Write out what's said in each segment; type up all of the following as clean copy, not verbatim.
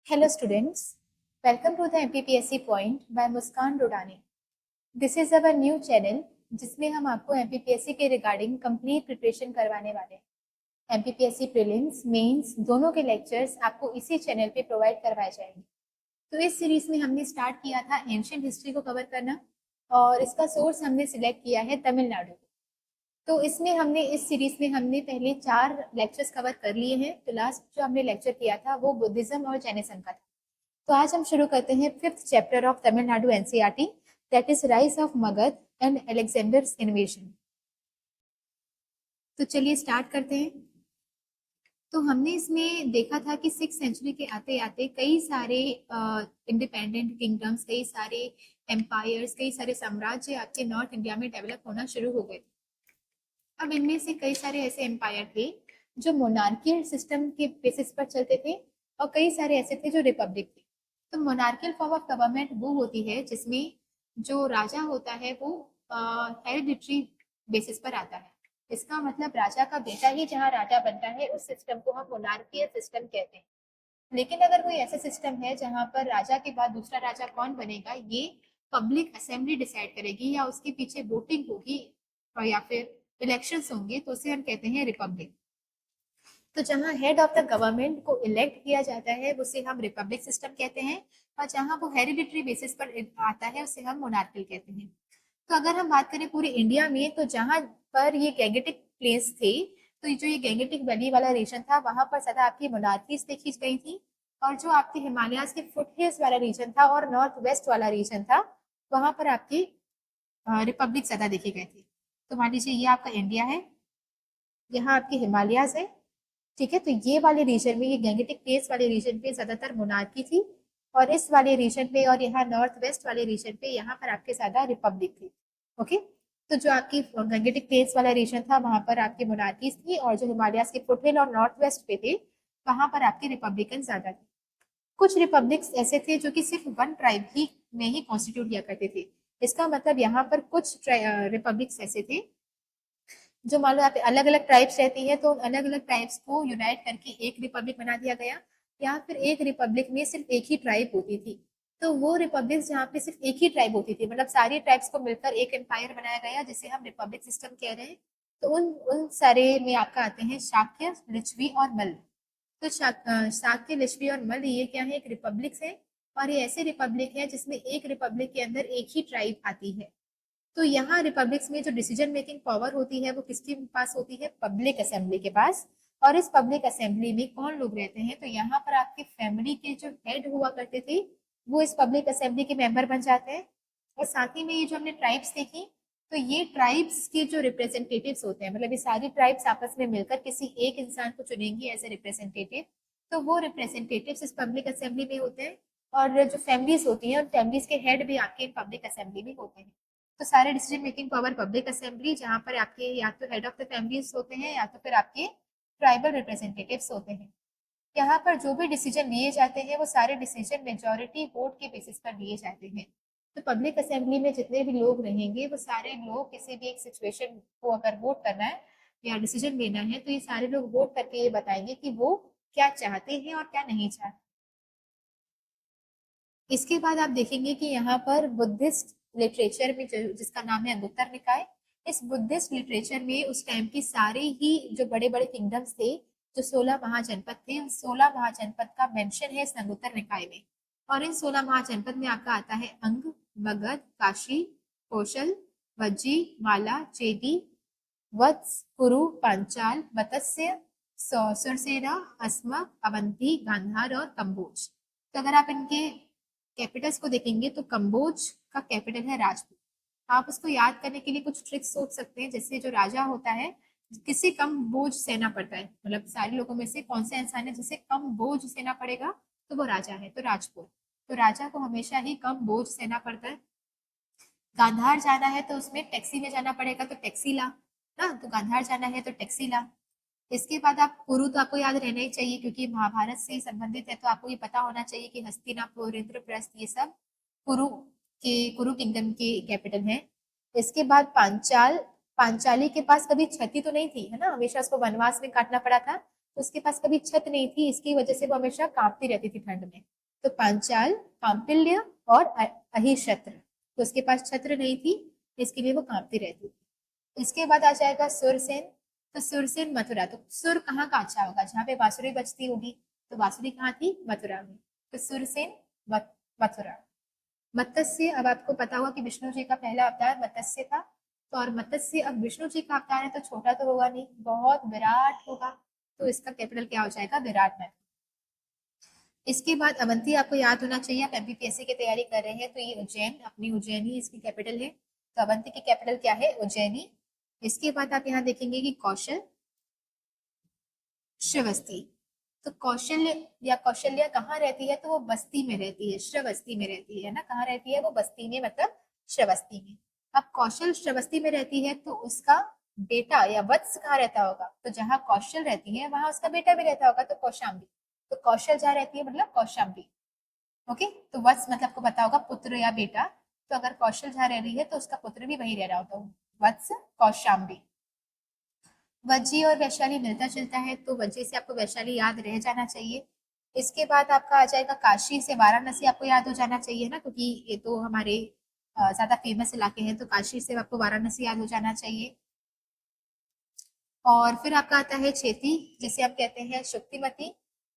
Hello students, welcome to the MPPSC Point by Muskan रोडानी। This is our new channel जिसमें हम आपको MPPSC के regarding complete preparation करवाने वाले हैं। MPPSC प्रीलिम्स, मेंस दोनों के लेक्चर्स आपको इसी चैनल पे प्रोवाइड करवाए जाएंगे। तो इस सीरीज में हमने स्टार्ट किया था एंशिएंट हिस्ट्री को कवर करना और इसका सोर्स हमने सिलेक्ट किया है तमिलनाडु। तो इसमें हमने इस सीरीज में हमने पहले 4 लेक्चर्स कवर कर लिए हैं। तो लास्ट जो हमने लेक्चर किया था वो बुद्धिज्म और जैनिज्म का था। तो आज हम शुरू करते हैं 5th chapter of Tamil Nadu NCERT, that is rise of Magadh and Alexander's invasion. तो चलिए स्टार्ट करते हैं। तो हमने इसमें देखा था कि 6th सेंचुरी के आते आते कई सारे इंडिपेंडेंट किंगडम्स, कई सारे एम्पायर्स, कई सारे साम्राज्य आपके नॉर्थ इंडिया में डेवलप होना शुरू हो गए। अब इनमें से कई सारे ऐसे एम्पायर थे जो मोनार्कियल सिस्टम के बेसिस पर चलते थे और कई सारे ऐसे थे जो रिपब्लिक थे। तो मोनार्कियल फॉर्म ऑफ गवर्नमेंट वो होती है जिसमें जो राजा होता है वो हेरिडिटरी बेसिस पर आता है। इसका मतलब राजा का बेटा ही जहाँ राजा बनता है उस सिस्टम को हम मोनार्कियल सिस्टम कहते हैं। लेकिन अगर कोई ऐसा सिस्टम है जहाँ पर राजा के बाद दूसरा राजा कौन बनेगा ये पब्लिक असेंबली डिसाइड करेगी या उसके पीछे वोटिंग होगी और या फिर इलेक्शंस होंगे, तो उसे हम कहते हैं रिपब्लिक। तो जहां हेड ऑफ द गवर्नमेंट को इलेक्ट किया जाता है उसे हम रिपब्लिक सिस्टम कहते हैं और जहां वो हेरिडिटरी बेसिस पर आता है उसे हम मोनार्कियल कहते हैं। तो अगर हम बात करें पूरे इंडिया में तो जहां पर ये गैंगेटिक प्लेस थे, तो जो ये गैंगेटिक वैली वाला रीजन था वहां पर ज्यादा आपकी मोनार्कीज देखी गई थी और जो आपके हिमालयाज के फुटहिल्स वाला रीजन था और नॉर्थ वेस्ट वाला रीजन था वहां पर आपकी रिपब्लिक ज्यादा देखे गए थे। तो मान लीजिए ये आपका इंडिया है, यहाँ आपके हिमालयाज है, ठीक है। तो ये वाले रीजन में, ये गैंगेटिक प्लेस वाले रीजन पे ज्यादातर मोनार्की थी और इस वाले रीजन पे और यहाँ नॉर्थ वेस्ट वाले रीजन पे यहाँ पर आपके ज्यादा रिपब्लिक थी। ओके, तो जो आपकी गैंगेटिक प्लेस वाला रीजन था वहां पर आपकी मोनार्कीज थी और जो हिमालयाज के फुटहिल और नॉर्थ वेस्ट पे थे वहां पर आपके रिपब्लिकन ज्यादा थे। कुछ रिपब्लिक्स ऐसे थे जो कि सिर्फ वन ट्राइब ही में ही कॉन्स्टिट्यूट किया करते थे। इसका मतलब यहाँ पर कुछ रिपब्लिक्स ऐसे थे जो मान लो यहाँ पे अलग अलग ट्राइब्स रहती है तो अलग अलग ट्राइब्स को यूनाइट करके एक रिपब्लिक बना दिया गया, या फिर एक रिपब्लिक में सिर्फ एक ही ट्राइब होती थी। तो वो रिपब्लिक जहाँ पे सिर्फ एक ही ट्राइब होती थी, मतलब सारी ट्राइब्स को मिलकर एक एम्पायर बनाया गया जिसे हम रिपब्लिक सिस्टम कह रहे हैं। तो उन उन सारे में आपका आते हैं शाक्य, लिच्छवी और मल्ल। तो शाक्य, लिच्छवी और मल्ल ये क्या है, एक रिपब्लिक है और ये ऐसे रिपब्लिक है जिसमें एक रिपब्लिक के अंदर एक ही ट्राइब आती है। तो यहाँ रिपब्लिक्स में जो डिसीजन मेकिंग पावर होती है वो किसके पास होती है, पब्लिक असेंबली के पास। और इस पब्लिक असेंबली में कौन लोग रहते हैं, तो यहाँ पर आपके फैमिली के जो हेड हुआ करते थे वो इस पब्लिक असेंबली के मेंबर बन जाते हैं। और साथ ही में ये जो हमने ट्राइब्स देखी, तो ये ट्राइब्स के जो रिप्रेजेंटेटिव्स होते हैं, मतलब ये सारी ट्राइब्स आपस में मिलकर किसी एक इंसान को चुनेंगी एज ए रिप्रेजेंटेटिव। तो वो रिप्रेजेंटेटिव्स इस पब्लिक असेंबली में होते हैं और जो फैमिलीज होती हैं उन फैमिलीज के हेड भी आपके पब्लिक असेंबली में होते हैं। तो सारे decision making power public assembly, जहां पर आपके या तो हेड ऑफ द फैमिलीज होते हैं या तो फिर आपके ट्राइबल रिप्रेजेंटेटिव्स होते हैं। यहाँ पर जो भी डिसीजन लिए जाते हैं वो सारे डिसीजन मेजोरिटी वोट के बेसिस पर लिए जाते हैं। तो पब्लिक असेंबली में जितने भी लोग रहेंगे वो सारे लोग किसी भी एक सिचुएशन को अगर वोट करना है या डिसीजन लेना है तो ये सारे लोग वोट करके ये बताएंगे कि वो क्या चाहते हैं और क्या नहीं चाहते। इसके बाद आप देखेंगे कि यहाँ पर बुद्धिस्ट लिटरेचर में जिसका नाम है अंगुत्तर निकाय, इस बुद्धिस्ट लिटरेचर में उस टाइम की सारे ही जो बड़े बड़े किंगडम्स थे, जो 16 महाजनपद थे, उन 16 महाजनपद का मेंशन है इस अंगुत्तर निकाय में। और इन 16 महाजनपद में आपका आता है अंग, मगध, काशी, कौशल, वज्जी, माला, चेदी, वत्स, कुरु, पांचाल, मत्स्य, सुरसेना, अस्मक, अवंती, गांधार और कंबोज। तो अगर आप इनके कैपिटल्स को देखेंगे तो कंबोज का कैपिटल है राजपूत। आप उसको याद करने के लिए कुछ ट्रिक्स सोच सकते हैं, जैसे जो राजा होता है किसे कम बोझ सेना पड़ता है, मतलब सारे लोगों में से कौन सा इंसान है जिसे कम बोझ सेना पड़ेगा, तो वो राजा है, तो राजपूत। तो राजा को हमेशा ही कम बोझ सेना पड़ता है। गांधार जाना है तो उसमें टैक्सी में जाना पड़ेगा, तो टैक्सी ला ना, तो गांधार जाना है तो टैक्सी ला। इसके बाद आप कुरु तो आपको याद रहना ही चाहिए क्योंकि महाभारत से संबंधित है, तो आपको ये पता होना चाहिए कि हस्तिनापुर, इंद्रप्रस्थ, ये सब कुरु किंगडम के कैपिटल हैं। इसके बाद पांचाल, पांचाली के पास कभी क्षति तो नहीं थी, है ना, हमेशा उसको वनवास में काटना पड़ा था। तो उसके पास कभी छत नहीं थी, इसकी वजह से वो हमेशा कांपती रहती थी ठंड में। तो पांचाल, कांपिल्य और अहिशत्र, तो उसके पास छत्र नहीं थी, इसके लिए वो कांपती रहती थी। इसके बाद आ जाएगा सुरसेन। तो सुरसेन मथुरा, तो सुर कहाँ का अच्छा होगा, जहाँ पे बांसुरी बजती होगी, तो बांसुरी कहाँ थी, मथुरा में। तो सुरसेन मथुरा। मत्स्य, अब आपको पता होगा कि विष्णु जी का पहला अवतार मत्स्य था, तो और मत्स्य अब विष्णु जी का अवतार है तो छोटा तो होगा नहीं, बहुत विराट होगा, तो इसका कैपिटल क्या हो जाएगा, विराट नगर। इसके बाद अवंती आपको याद होना चाहिए, आप एमपीपीएससी की तैयारी कर रहे हैं तो ये उज्जैन, अपनी उज्जैनी इसकी कैपिटल है, तो अवंती की कैपिटल क्या है, उज्जैनी। इसके बाद आप यहाँ देखेंगे कि कौशल, श्रावस्ती। तो कौशल्य या कौशल्या कहाँ रहती है, तो वो बस्ती में रहती है, श्रावस्ती में रहती है ना, कहाँ रहती है वो, बस्ती में, मतलब श्रावस्ती में। अब कौशल श्रावस्ती में रहती है तो उसका बेटा या वत्स कहाँ रहता होगा, तो जहाँ कौशल रहती है वहां उसका बेटा भी रहता होगा, तो कौशाम्बी। तो कौशल जहाँ रहती है मतलब कौशाम्बी। ओके, तो वत्स मतलब को पता होगा पुत्र या बेटा, तो अगर कौशल जहाँ रह रही है तो उसका पुत्र भी वही रह रहा होता है, वत्स, कौशाम्बी। वज्जी और वैशाली मिलता जुलता है, तो वज्जी से आपको वैशाली याद रह जाना चाहिए। इसके बाद आपका आ जाएगा काशी से वाराणसी, आपको याद हो जाना चाहिए ना, क्योंकि ये तो हमारे ज्यादा फेमस इलाके हैं, तो काशी से आपको वाराणसी याद हो जाना चाहिए। और फिर आपका आता है छेती, जिसे हम कहते हैं शुक्तिमती।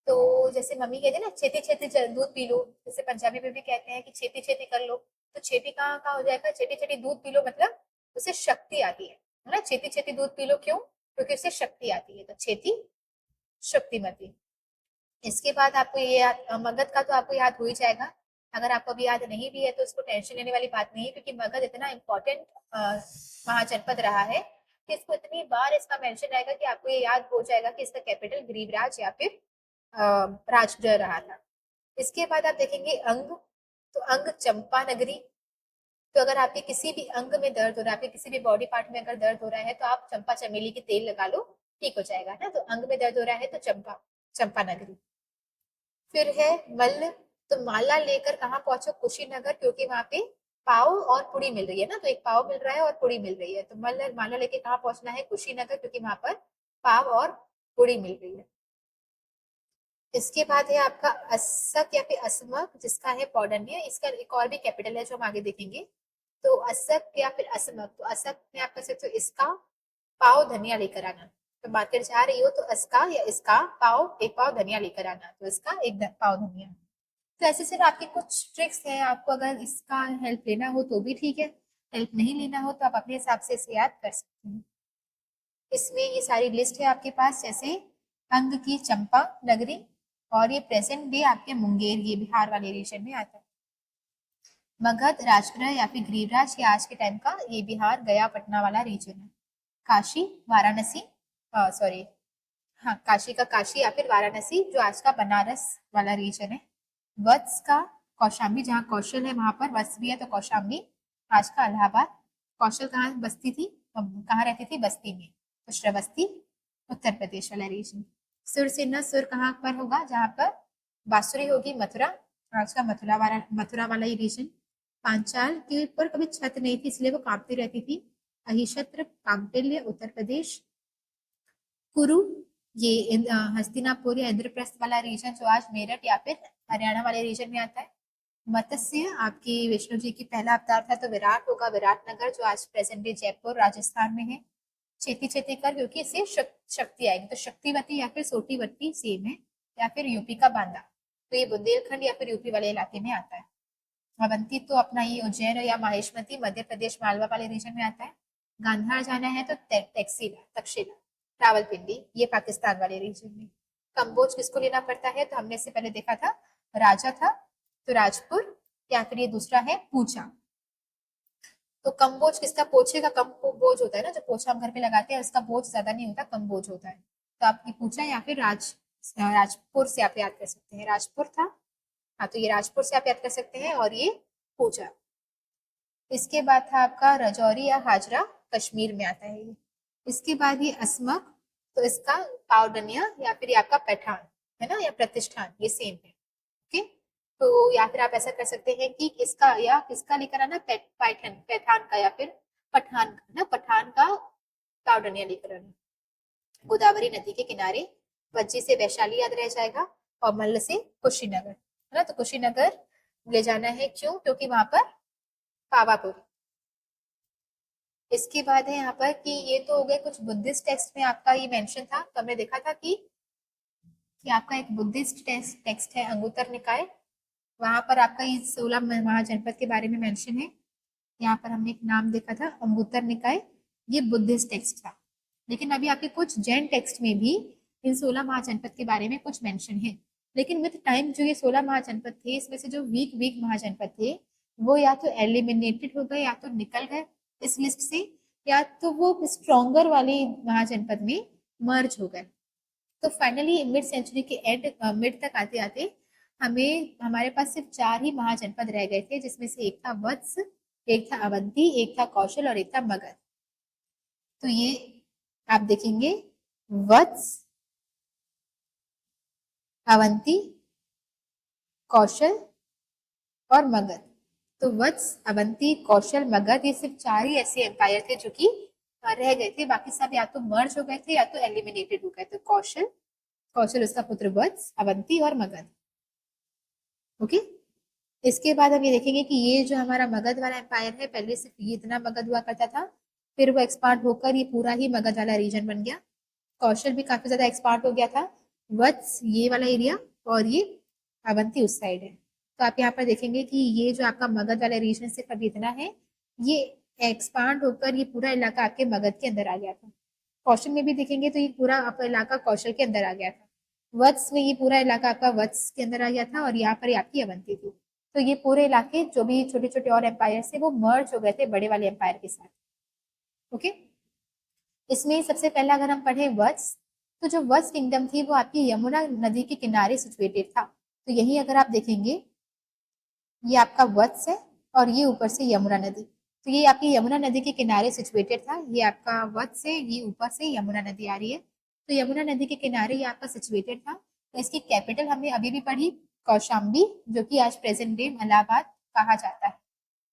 तो जैसे मम्मी कहते हैं ना, छेती छेती दूध पी लो, जैसे पंजाबी में भी कहते हैं कि छेती छेती कर लो, तो छेती कहाँ कहाँ हो जाएगा, छेती छेती दूध पी लो, मतलब उससे शक्ति आती है ना, छेती छेती दूध पी लो, क्यों, क्योंकि उससे शक्ति आती है, तो छेती शक्तिमती। इसके बाद आपको ये मगध का तो आपको याद हो ही जाएगा, अगर आपको अभी याद नहीं भी है तो उसको टेंशन लेने वाली बात नहीं है, क्योंकि मगध इतना इम्पोर्टेंट महाजनपद रहा है कि इसको इतनी बार इसका मेंशन आएगा कि आपको ये याद हो जाएगा कि इसका कैपिटल गिरिराज या फिर राजगृह रहा था। इसके बाद आप देखेंगे अंग, तो अंग चंपा नगरी। तो अगर आपके किसी भी अंग में दर्द हो रहा है, आपके किसी भी बॉडी पार्ट में अगर दर्द हो रहा है, तो आप चंपा चमेली के तेल लगा लो, ठीक हो जाएगा ना, तो अंग में दर्द हो रहा है तो चंपा नगरी। फिर है मल्ल, तो माला लेकर कहाँ पहुंचो, कुशीनगर, क्योंकि वहां पे पाव और पुड़ी मिल रही है ना, तो एक पाव मिल रहा है और पुड़ी मिल रही है, तो मल्ल माला लेके कहाँ पहुंचना है, कुशीनगर, क्योंकि वहां पर पाव और पुड़ी मिल रही है। इसके बाद है आपका अस्सक या फिर असमक, जिसका है पौडन्य, इसका एक और भी कैपिटल है जो हम आगे देखेंगे। तो असक या फिर असमक, तो असक में आप कह सकते हो इसका पाव धनिया लेकर आना, तो मार्केट जा रही हो तो इसका या इसका पाव, एक पाव धनिया लेकर आना, तो इसका एक पाव धनिया। तो ऐसे सिर्फ आपके कुछ ट्रिक्स हैं, आपको अगर इसका हेल्प लेना हो तो भी ठीक है, हेल्प नहीं लेना हो तो आप अपने हिसाब से इसे याद कर सकते हैं। इसमें ये सारी लिस्ट है आपके पास, जैसे अंग की चंपा नगरी, और ये प्रेजेंट डे आपके मुंगेर, ये बिहार वाले रीजन में आता है। मगध राजगृह या फिर गिरिराज, ये आज के टाइम का ये बिहार गया पटना वाला रीजन है। काशी, वाराणसी, सॉरी, हाँ काशी का काशी या फिर वाराणसी, जो आज का बनारस वाला रीजन है। वत्स का कौशाम्बी, जहाँ कौशल है वहां पर वत्स भी है, तो कौशाम्बी आज का इलाहाबाद। कौशल कहाँ बस्ती थी, कहाँ रहती थी, बस्ती में, तो श्रावस्ती उत्तर प्रदेश वाला रीजन। सुरसेना, सुर कहाँ पर होगा, जहाँ पर बांसुरी होगी, मथुरा, आज का मथुरा वाला ही रीजन। पांचाल के ऊपर कभी छत नहीं थी, इसलिए वो कांपती रहती थी। अहिशत्र, कांपिल्य, उत्तर प्रदेश। कुरु, ये हस्तिनापुर या इंद्रप्रस्थ वाला रीजन, जो आज मेरठ या फिर हरियाणा वाले रीजन में आता है। मत्स्य आपकी विष्णु जी की पहला अवतार था, तो विराट होगा, विराटनगर, जो आज प्रेजेंट डे जयपुर राजस्थान में है। छेती छेती कर, क्योंकि इससे शक्ति आएगी, तो शक्तिवती या फिर सोटीवती सेम है, या फिर यूपी का बांदा, तो ये बुंदेलखंड या फिर यूपी वाले इलाके में आता है। अवंती तो अपना ये उज्जैन या माहेश्मती मध्य प्रदेश मालवा वाले रीजन में आता है। गांधार जाना है तो तक्षशिला, रावलपिंडी, ये पाकिस्तान वाले रीजन में। कंबोज किसको लेना पड़ता है, तो हमने इससे पहले देखा था राजा था, तो राजपुर, या फिर ये दूसरा है पूछा। तो कम्बोज किसका, पोछे का कम बोझ होता है ना, जो पोछा हम घर पे लगाते हैं उसका बोझ ज्यादा नहीं होता, कम बोझ होता है, तो आपकी पूछा या फिर राजपुर से आप याद कर सकते हैं, राजपुर था, हाँ तो ये राजपुर से आप याद कर सकते हैं, और ये पूजा। इसके बाद था आपका रजौरी या हाजरा, कश्मीर में आता है ये। इसके बाद ये असमक, तो इसका पावडनिया या फिर आपका पैठान है ना, या प्रतिष्ठान, ये सेम है। ओके, तो या फिर आप ऐसा कर सकते हैं कि किसका या किसका लेकर आना, पैठान का या फिर पठान का ना, पठान का पावडनिया लेकर आना। गोदावरी नदी के किनारे वज्जी से वैशाली याद रह जाएगा और मल्ल से कुशीनगर, है ना। तो कुशीनगर ले जाना है, क्यों? क्योंकि वहां पर पावापुरी। इसके बाद है यहाँ पर कि ये तो हो गए कुछ बुद्धिस्ट टेक्स्ट में आपका ये मेंशन था, तो हमने देखा था कि आपका एक बुद्धिस्ट टेक्स्ट है अंगुत्तर निकाय, वहां पर आपका ये 16 महाजनपद के बारे में मेंशन है। यहाँ पर हमने एक नाम देखा था अंगुत्तर निकाय, ये बुद्धिस्ट टेक्स्ट था। लेकिन अभी आपके कुछ जैन टेक्स्ट में भी इन 16 महाजनपद के बारे में कुछ मेंशन है। लेकिन विद टाइम जो ये 16 महाजनपद थे, इसमें से जो वीक वीक महाजनपद थे वो या तो एलिमिनेटेड हो गए या तो निकल गए इस लिस्ट से, या तो वो स्ट्रॉन्गर वाले महाजनपद में मर्ज हो गए। तो फाइनली मिड सेंचुरी के एंड मिड तक आते आते हमारे पास सिर्फ 4 ही महाजनपद रह गए थे, जिसमें से एक था वत्स, एक था अवंती, एक था कौशल और एक था मगध। तो ये आप देखेंगे वत्स, अवंती, कौशल और मगध। तो वत्स, अवंती, कौशल, मगध, ये सिर्फ 4 ही ऐसे एम्पायर थे जो कि रह गए थे, बाकी सब या तो मर्ज हो गए थे या तो एलिमिनेटेड हो गए। तो कौशल उसका पुत्र वत्स, अवंती और मगध। ओके। इसके बाद हम ये देखेंगे कि ये जो हमारा मगध वाला एम्पायर है, पहले सिर्फ ये इतना मगध हुआ करता था, फिर वो एक्सपांड होकर ये पूरा ही मगध वाला रीजन बन गया। कौशल भी काफी ज्यादा एक्सपांड हो गया था, वत्स ये वाला एरिया और ये अवंती उस साइड है। तो आप यहाँ पर देखेंगे कि ये जो आपका मगध वाला रीजन सिर्फ अभी इतना है, ये एक्सपांड होकर ये पूरा इलाका आपके मगध के अंदर आ गया था। कौशल में भी देखेंगे तो ये पूरा आपका इलाका कौशल के अंदर आ गया था। वत्स में ये पूरा इलाका आपका वत्स के अंदर आ गया था और यहाँ पर आपकी अवंती थी। तो ये पूरे इलाके जो भी छोटे छोटे और एम्पायर थे वो मर्ज हो गए थे बड़े वाले एम्पायर के साथ। ओके। इसमें सबसे पहला अगर हम पढ़े वत्स, तो जो वत्स किंगडम थी वो आपकी यमुना नदी के किनारे सिचुएटेड था। तो यही अगर आप देखेंगे ये आपका वत्स है और ये ऊपर से यमुना नदी, तो ये आपकी यमुना नदी के किनारे सिचुएटेड था। ये आपका वत्स है, ये ऊपर से यमुना नदी आ रही है, तो यमुना नदी के किनारे ये आपका सिचुएटेड था। तो इसकी कैपिटल हमने अभी भी पढ़ी कौशाम्बी, जो कि आज प्रेजेंट डे इलाहाबाद कहा जाता है।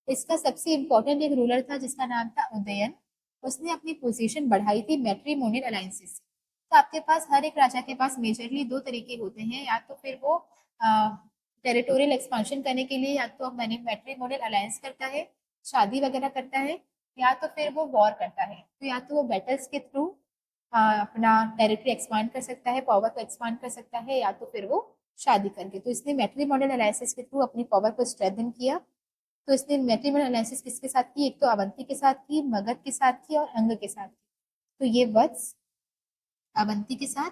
इसका सबसे इंपॉर्टेंट एक रूलर था जिसका नाम था उदयन, उसने अपनी पोजीशन बढ़ाई थी मैट्रिमोनियल अलायंसेस से। तो आपके पास हर एक राजा के पास मेजरली 2 तरीके होते हैं, या तो फिर वो टेरिटोरियल एक्सपांशन करने के लिए या तो मैट्रिमोनियल अलायंस करता है, शादी वगैरह करता है, या तो फिर वो वॉर करता है। तो या तो वो बैटल्स के थ्रू अपना टेरिटरी एक्सपांड कर सकता है, पावर को एक्सपांड कर सकता है, या तो फिर वो शादी करके। तो इसने मैट्रिमोनियल अलायंसेस के थ्रू अपनी पावर को स्ट्रेंथन किया। तो इसने मैट्रिमोनियल अलायंसेस किसके साथ की? एक तो अवंती के साथ की, मगध के साथ की और अंग के साथ की। तो ये वत्स, अवंती के साथ,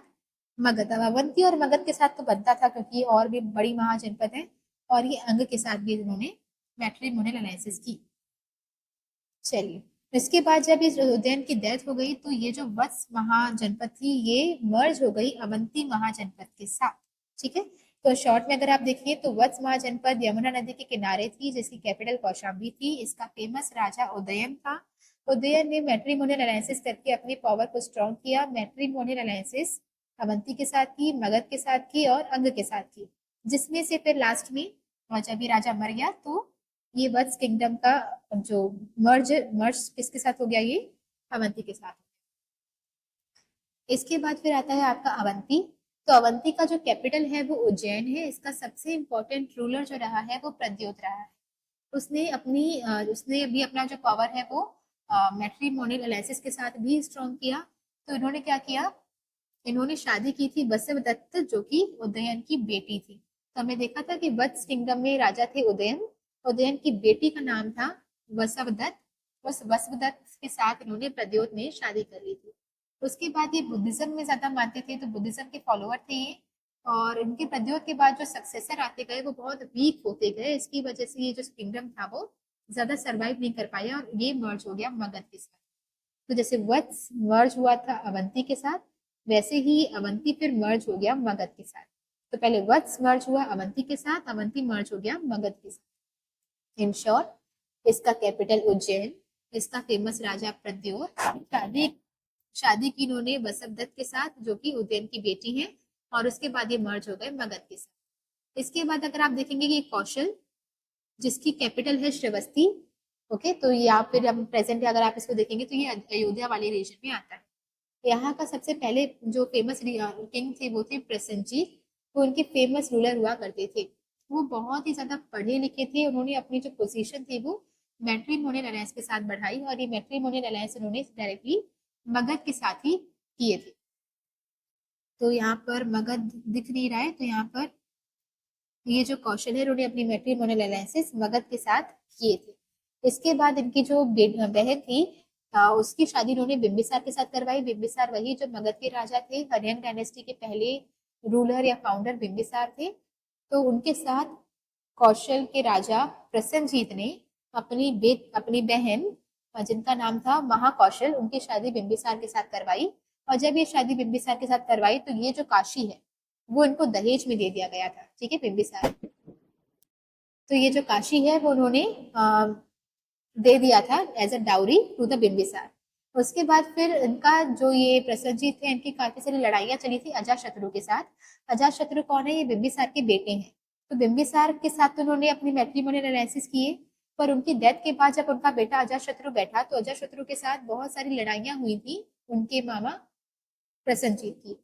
मगध। अवंती और मगध के साथ तो बनता था क्योंकि ये और भी बड़ी महाजनपद है, और ये अंग के साथ भी इन्होंने मैट्रिमोनियल अलायंसेस की। चलिए, इसके बाद जब इस उदयन की डेथ हो गई तो ये जो वत्स महाजनपद थी ये मर्ज हो गई अवंती महाजनपद के साथ। ठीक है। तो शॉर्ट में अगर आप देखिए तो वत्स महाजनपद यमुना नदी के किनारे थी, जिसकी कैपिटल कौशाम्बी थी। इसका फेमस राजा उदयन था। उदयन ने मैट्रिमोनियल अलायंसेस करके अपनी पावर को स्ट्रॉन्ग किया। मैट्रिमोनियल अलायंसेस अवंती के साथ की, मगध के साथ की और अंग के साथ की, जिसमें से फिर लास्ट में जब ये राजा मर गया तो ये वत्स किंगडम का जो मर्ज मर्ज किसके साथ हो गया? ये अवंती के साथ। इसके बाद फिर आता है आपका अवंती। तो अवंती का जो कैपिटल है वो उज्जैन है। इसका सबसे इंपॉर्टेंट रूलर जो रहा है वो प्रद्योत रहा है। उसने भी अपना जो पावर है वो मैट्रिमोनियल अलायंसेस के साथ भी स्ट्रॉन्ग किया। तो इन्होंने क्या किया? इन्होंने शादी की थी बसवदत्त, जो कि उदयन की बेटी थी। तो हमने देखा था कि वत्स किंगडम में राजा थे उदयन, उदयन की बेटी का नाम था वसवदत्त। उस वसवदत्त के साथ इन्होंने प्रद्योत ने शादी कर ली थी। उसके बाद ये बुद्धिज्म में ज्यादा मानते थे, तो बुद्धिज्म के फॉलोअर थे ये। और इनके प्रद्योत के बाद जो सक्सेसर आते गए वो बहुत वीक होते गए, इसकी वजह से ये जो किंगडम था वो ज्यादा सर्वाइव नहीं कर पाया और ये मर्ज हो गया मगध के साथ। तो जैसे वत्स मर्ज हुआ था अवंती के साथ, वैसे ही अवंती फिर मर्ज हो गया मगध के साथ। तो पहले वत्स मर्ज हुआ अवंती के साथ, अवंती मर्ज हो गया मगध के साथ। इन शॉर्ट, इसका कैपिटल उज्जैन, इसका फेमस राजा प्रद्योत, शादी शादी की इन्होंने वसवदत्त के साथ जो कि उज्जैन की बेटी है, और उसके बाद ये मर्ज हो गए मगध के साथ। इसके बाद अगर आप देखेंगे कि कौशल, जिसकी कैपिटल है श्रीवस्ती। ओके। तो यहाँ फिर हम प्रेजेंट अगर आप इसको देखेंगे तो ये अयोध्या वाले रीजन में आता है। यहाँ का सबसे पहले जो फेमस किंग थे वो थे प्रसेनजीत। वो उनके फेमस रूलर हुआ करते थे। वो बहुत ही ज्यादा पढ़े लिखे थे। उन्होंने अपनी जो पोजीशन थी वो मैट्रिमोनियल अलायंस के साथ बढ़ाई, और ये मैट्रिमोनियल अलायंस उन्होंने डायरेक्टली मगध के साथ ही किए थे। तो यहाँ पर मगध दिख नहीं रहा है, तो यहाँ पर ये जो कौशल है उन्होंने अपनी मैट्रिमोनियल अलायंसेस मगध के साथ किए थे। इसके बाद इनकी जो बहन थी उसकी शादी उन्होंने बिंबिसार के साथ करवाई। बिंबिसार वही जो मगध के राजा थे, हर्यन डायनेस्टी के पहले रूलर या फाउंडर बिंबिसार थे। तो उनके साथ कौशल के राजा प्रसेनजीत ने अपनी बहन जिनका नाम था महाकौशल, उनकी शादी बिंबिसार के साथ करवाई। और जब ये शादी बिंबिसार के साथ करवाई तो ये जो काशी है वो इनको दहेज में दे दिया गया था। ठीक है, बिंबिसार। तो ये जो काशी है वो उन्होंने दे दिया था as a dowry to the Bimbisara. उसके बाद फिर इनका जो ये प्रसेनजीत थे, इनकी काफी सारी लड़ाइयां चली थी अजातशत्रु के साथ। अजातशत्रु कौन है? ये बिंबिसार के बेटे हैं। तो बिंबिसार के साथ तो उन्होंने अपनी मैट्रिमोनियल अलायंसेस किए, पर उनकी डेथ के बाद जब उनका बेटा अजातशत्रु बैठा तो अजातशत्रु के साथ बहुत सारी लड़ाइयां हुई थी उनके मामा प्रसेनजीत की।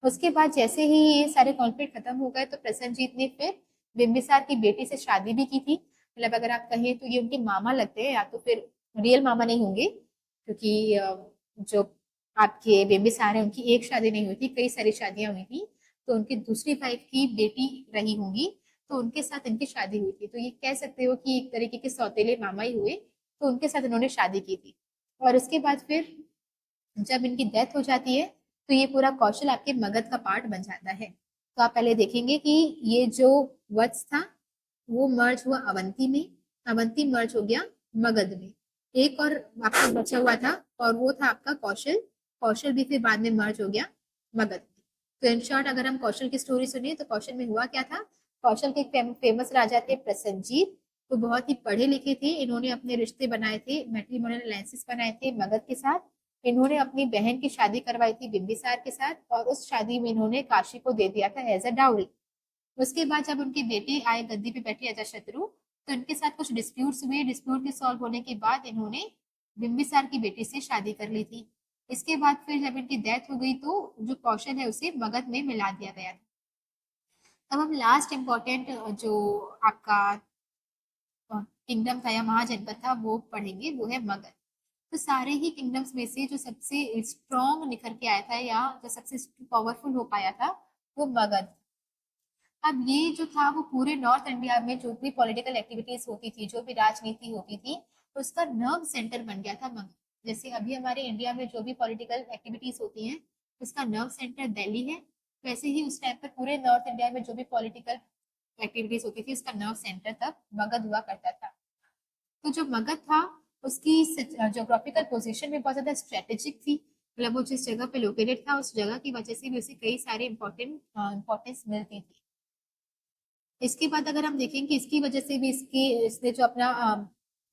उसके बाद जैसे ही ये सारे कॉन्फ्लिक्ट खत्म हो गए तो प्रसेनजीत ने फिर बिंबिसार की बेटी से शादी भी की थी। मतलब अगर आप कहें तो ये उनके मामा लगते हैं, या तो फिर रियल मामा नहीं होंगे, क्योंकि जो आपके बिंबिसार है उनकी एक शादी नहीं हुई थी, कई सारी शादियां हुई थी। तो उनकी दूसरी वाइफ की बेटी रही होंगी, तो उनके साथ इनकी शादी हुई थी। तो ये कह सकते हो कि एक तरीके के सौतेले मामा ही हुए। तो उनके साथ इन्होंने शादी की थी। और उसके बाद फिर जब इनकी डेथ हो जाती है तो ये पूरा कौशल आपके मगध का पार्ट बन जाता है। तो आप पहले देखेंगे कि ये जो वत्स था वो मर्ज हुआ अवंती में, अवंती मर्ज हो गया मगध में। एक और आपका बचा हुआ था और वो था आपका कौशल। कौशल भी फिर बाद में मर्ज हो गया मगध में। तो इन शॉर्ट अगर हम कौशल की स्टोरी सुनिए तो कौशल में हुआ क्या था? कौशल के फेमस राजा थे प्रसेनजीत। वो बहुत ही पढ़े लिखे थे। इन्होंने अपने रिश्ते बनाए थे, मैट्रिमोनियल अलायंसेस बनाए थे मगध के साथ। इन्होंने अपनी बहन की शादी करवाई थी बिंबिसार के साथ, और उस शादी में इन्होंने काशी को दे दिया था एज अ डाउरी। उसके बाद जब उनके बेटे आए गद्दी पे बैठे अजातशत्रु, तो इनके साथ कुछ डिस्प्यूट्स हुए। डिस्प्यूट के सॉल्व होने के बाद इन्होंने बिंबिसार की बेटी से शादी कर ली थी। इसके बाद फिर जब इनकी डेथ हो गई तो जो कौशल है उसे मगध में मिला दिया गया था। अब हम लास्ट इम्पोर्टेंट जो आपका किंगडम था या महाजनपद था वो पढ़ेंगे, वो है मगध। तो सारे ही किंगडम्स में से जो सबसे स्ट्रॉन्ग निखर के आया था या जो सबसे पावरफुल हो पाया था वो मगध। अब ये जो था वो पूरे नॉर्थ इंडिया में जो भी पॉलिटिकल एक्टिविटीज होती थी, जो भी राजनीति होती थी, उसका नर्व सेंटर बन गया था मगध। जैसे अभी हमारे इंडिया में जो भी पॉलिटिकल एक्टिविटीज होती हैं उसका नर्व सेंटर दिल्ली है, वैसे ही उस टाइम पर पूरे नॉर्थ इंडिया में जो भी पॉलिटिकल एक्टिविटीज होती थी उसका नर्व सेंटर तब मगध हुआ करता था। तो जो मगध था उसकी जोग्राफिकल पोजीशन में बहुत ज्यादा स्ट्रेटेजिक थी। मतलब वो जिस जगह पे लोकेटेड था उस जगह की वजह से भी उसे कई सारे इंपॉर्टेंस मिलती थी। इसके बाद अगर हम देखें कि इसकी वजह से भी इसने जो अपना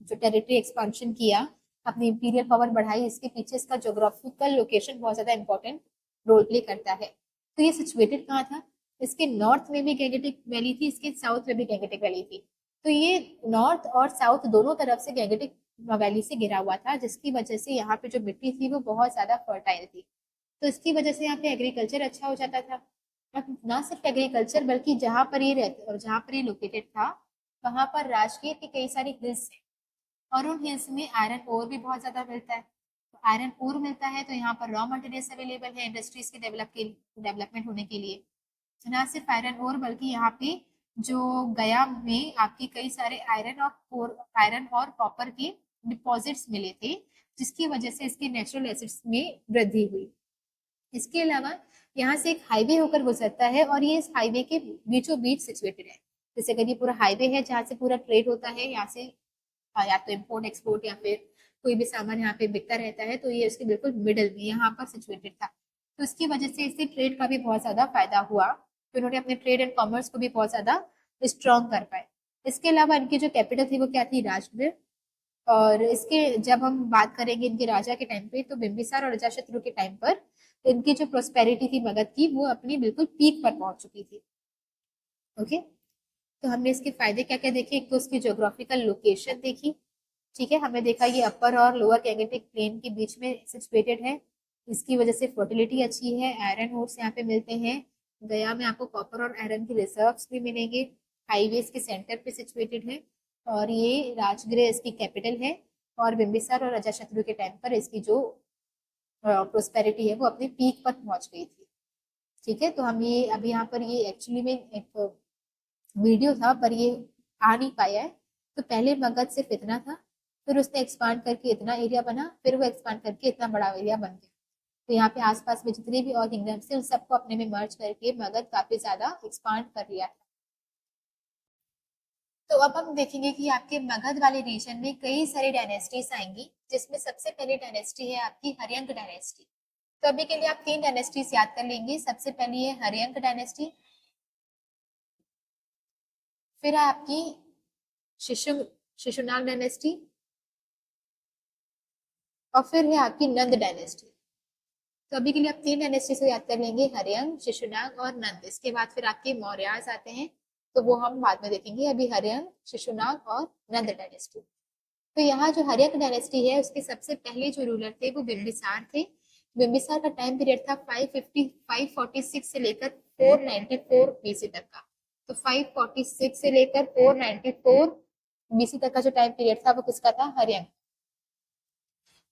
जो टेरिटरी एक्सपांशन किया, अपनी इंपीरियल पावर बढ़ाई, इसके पीछे इसका जोग्राफिकल लोकेशन बहुत ज्यादा इंपॉर्टेंट रोल प्ले करता है। तो ये सिचुएटेड कहाँ था? इसके नॉर्थ में भी गैंगेटिक वैली थी, इसके साउथ में भी गैंगेटिक वैली थी। तो ये नॉर्थ और साउथ दोनों तरफ से गैंगेटिक वैली से घिरा हुआ था, जिसकी वजह से यहाँ पे जो मिट्टी थी वो बहुत ज्यादा फर्टाइल थी। तो इसकी वजह से यहाँ पे एग्रीकल्चर अच्छा हो जाता था। अब ना सिर्फ एग्रीकल्चर बल्कि जहाँ पर ये रहते और जहाँ पर ये लोकेटेड था वहां पर राजगीर की कई सारी हिल्स है, और उन हिल्स में आयरन ओर भी बहुत ज्यादा मिलता है। तो आयरन ओर मिलता है तो यहाँ पर रॉ मटेरियल्स अवेलेबल है इंडस्ट्रीज के डेवलपमेंट होने के लिए। तो ना सिर्फ आयरन ओर बल्कि यहाँ पे जो गया में आपकी कई सारे आयरन और कॉपर के डिपॉजिट्स मिले थे, जिसकी वजह से इसके नेचुरल एसिड्स में वृद्धि हुई। इसके अलावा यहाँ से एक हाईवे होकर गुजरता है और ये इस हाईवे के बीचों बीच सिचुएटेड है। जैसे अगर ये पूरा हाईवे है जहाँ से पूरा ट्रेड होता है, यहाँ से या तो इम्पोर्ट एक्सपोर्ट या फिर कोई भी सामान यहाँ पे बिकता रहता है, तो ये इसके बिल्कुल मिडल में यहाँ पर सिचुएटेड था। तो इसकी वजह से इससे ट्रेड का भी बहुत ज्यादा फायदा हुआ। तो इन्होंने अपने ट्रेड एंड कॉमर्स को भी बहुत ज्यादा स्ट्रॉन्ग कर पाए। इसके अलावा इनकी जो कैपिटल थी वो क्या थी? राजगृह। और इसके जब हम बात करेंगे इनके राजा के टाइम पे, तो बिंबिसार और अजातशत्रु के टाइम पर इनकी जो प्रोस्पेरिटी थी मगध की वो अपनी बिल्कुल पीक पर पहुंच चुकी थी। ओके, तो हमने इसके फायदे क्या क्या देखे? एक तो उसकी ज्योग्राफिकल लोकेशन देखी। ठीक है, हमें देखा ये अपर और लोअर गैंगेटिक प्लेन के बीच में सिचुएटेड है। इसकी वजह से फर्टिलिटी अच्छी है, आयरन ओर्स यहाँ पे मिलते हैं। गया में आपको कॉपर और आयरन के रिजर्व्स भी मिलेंगे, हाईवेज के सेंटर पे सिचुएटेड है, और ये राजगृह इसकी कैपिटल है। और बिम्बिसार और अजातशत्रु के टाइम पर इसकी जो प्रोस्पेरिटी है वो अपने पीक पर पहुंच गई थी। ठीक है, तो हम ये अभी यहाँ पर ये एक्चुअली में एक वीडियो था पर ये आ नहीं पाया है। तो पहले मगध सिर्फ इतना था, फिर उसने एक्सपांड करके इतना एरिया बना, फिर वो एक्सपांड करके इतना बड़ा एरिया बन गया। तो यहाँ पे आसपास में जितने भी और किंगडम्स थे उन सबको अपने में मर्ज करके मगध काफी ज्यादा एक्सपांड कर लिया था। तो अब हम देखेंगे कि आपके मगध वाले रीजन में कई सारी डायनेस्टीज आएंगी, जिसमें सबसे पहली डायनेस्टी है आपकी हर्यंक डायनेस्टी। तो अभी के लिए आप 3 डायनेस्टीज याद कर लेंगे। सबसे पहली है हर्यंक डायनेस्टी, फिर है आपकी शिशु शिशुनाग डायनेस्टी, और फिर है आपकी नंद डायनेस्टी। तो अभी के लिए आप 3 डायनेस्टी से याद कर लेंगे, हर्यंक, शिशुनाग और नंद। इसके बाद फिर आपके मौर्यास आते हैं, तो वो हम बाद में देखेंगे। अभी हर्यंक, शिशुनाग और नंद डायनेस्टी। तो यहाँ जो हर्यक डायनेस्टी है उसके सबसे पहले जो रूलर थे वो बिम्बिसार थे। बिम्बिसार का टाइम पीरियड था 546 से लेकर 494 बीसी तक का। तो 546 से लेकर 494 बीसी तक का जो टाइम पीरियड था वो किसका था? हर्यंक।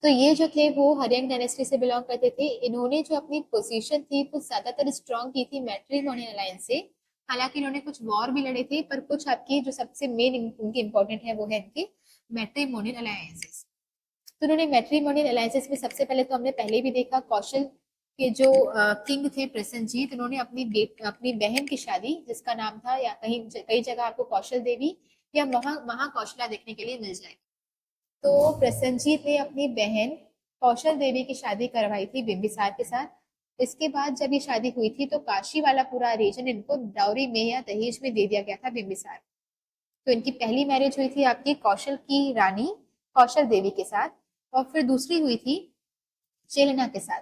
तो ये जो थे वो हर्यंक डायनेस्टी से बिलोंग करते थे। इन्होंने जो अपनी पोजीशन थी वो ज्यादातर स्ट्रॉन्ग की थी मैट्रिमोनियल अलायंस से। हालांकि इन्होंने कुछ वॉर भी लड़े थे, पर कुछ आपकी जो सबसे मेन उनकी इंपॉर्टेंट है वो है इनके मैट्रिमोनियल अलायंसेस। तो उन्होंने मैट्रिमोनियल अलायंसेस में सबसे पहले तो हमने पहले भी देखा, कौशल के जो किंग थे प्रसेनजीत, उन्होंने अपनी बहन की शादी, जिसका नाम था, या कई जगह आपको कौशल देवी या महाकौशला देखने के लिए मिल जाए। तो प्रसेनजीत ने अपनी बहन कौशल देवी की शादी करवाई थी बिंबिसार के साथ। इसके बाद जब ये शादी हुई थी तो काशी वाला पूरा रीजन इनको डाउरी में या दहेज में दे दिया गया था बिंबिसार। तो इनकी पहली मैरिज हुई थी आपकी कौशल की रानी कौशल देवी के साथ, और फिर दूसरी हुई थी चेलना के साथ।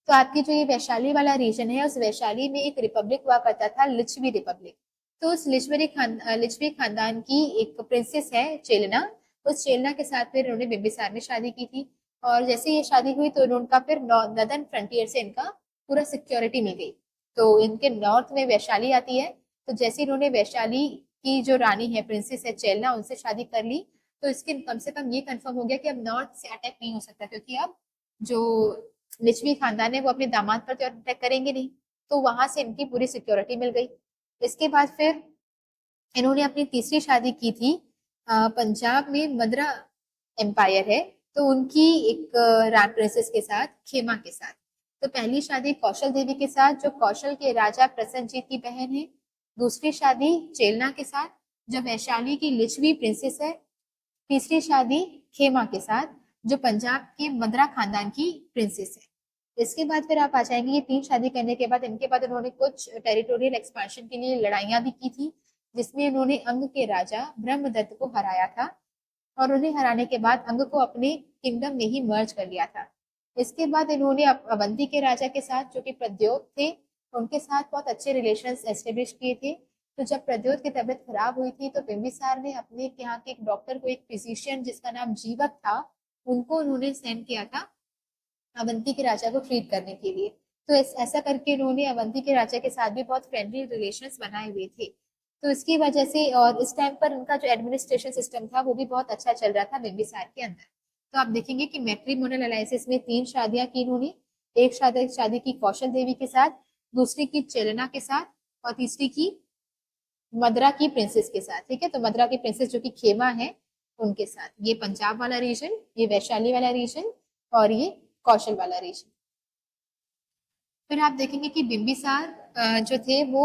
तो आपकी जो ये वैशाली वाला रीजन है, उस वैशाली में एक रिपब्लिक हुआ करता था, लिच्छवी रिपब्लिक। तो उस लिच्छवी खानदान की एक प्रिंसेस है चेलना। उस चेलना के साथ फिर उन्होंने बिम्बिसार में शादी की थी। और जैसे ये शादी हुई तो उनका फिर नदन फ्रंटियर से इनका पूरा सिक्योरिटी मिल गई। तो इनके नॉर्थ में वैशाली आती है। तो जैसे इन्होंने वैशाली की जो रानी है, प्रिंसेस है चेलना, उनसे शादी कर ली, तो इसके कम से कम ये कंफर्म हो गया कि अब नॉर्थ से अटैक नहीं हो सकता, क्योंकि अब जो लिच्छवी खानदान है वो अपने दामाद पर तो अटैक करेंगे नहीं। तो वहां से इनकी पूरी सिक्योरिटी मिल गई। इसके बाद फिर इन्होंने अपनी तीसरी शादी की थी पंजाब में मद्रा एम्पायर है, तो उनकी एक रान प्रिंसेस के साथ, खेमा के साथ। तो पहली शादी कौशल देवी के साथ, जो कौशल के राजा प्रसन्नजीत की बहन है। दूसरी शादी चेलना के साथ, जो वैशाली की लिच्छवी प्रिंसेस है। तीसरी शादी खेमा के साथ, जो पंजाब के मद्रा खानदान की प्रिंसेस है। इसके बाद फिर आप आ जाएंगे, ये 3 शादी करने के बाद इनके बाद उन्होंने कुछ टेरिटोरियल एक्सपांशन के लिए लड़ाइयां भी की थी, जिसमें उन्होंने अंग के राजा ब्रह्मदत्त को हराया था। और उन्हें हराने के बाद अंग को अपने किंगडम में ही मर्ज कर लिया था। इसके बाद इन्होंने अवंती के राजा के साथ, जो कि प्रद्योत थे, उनके साथ बहुत अच्छे रिलेशंस एस्टेब्लिश किए थे। तो जब प्रद्योत की तबीयत खराब हुई थी तो बिंबिसार ने अपने यहाँ के एक डॉक्टर को, एक फिजिशियन जिसका नाम जीवक था, उनको उन्होंने सेंड किया था अवंती के राजा को ट्रीट करने के लिए। तो ऐसा करके उन्होंने अवंती के राजा के साथ भी बहुत फ्रेंडली रिलेशंस बनाए हुए थे। तो इसकी वजह से, और इस टाइम पर उनका जो एडमिनिस्ट्रेशन सिस्टम था वो भी बहुत अच्छा चल रहा था बिंबिसार के अंदर। तो आप देखेंगे कि मैट्रिमोनियल अलायंसेस में 3 शादियां की इन्होंने। एक शादी की कौशल देवी के साथ, दूसरी की चेलना के साथ, और तीसरी की मद्रा की प्रिंसेस के साथ। ठीक है, तो मद्रा की प्रिंसेस जो कि खेमा है उनके साथ। ये पंजाब वाला रीजन, ये वैशाली वाला रीजन, और ये कौशल वाला रीजन। फिर आप देखेंगे कि बिंबिसार जो थे वो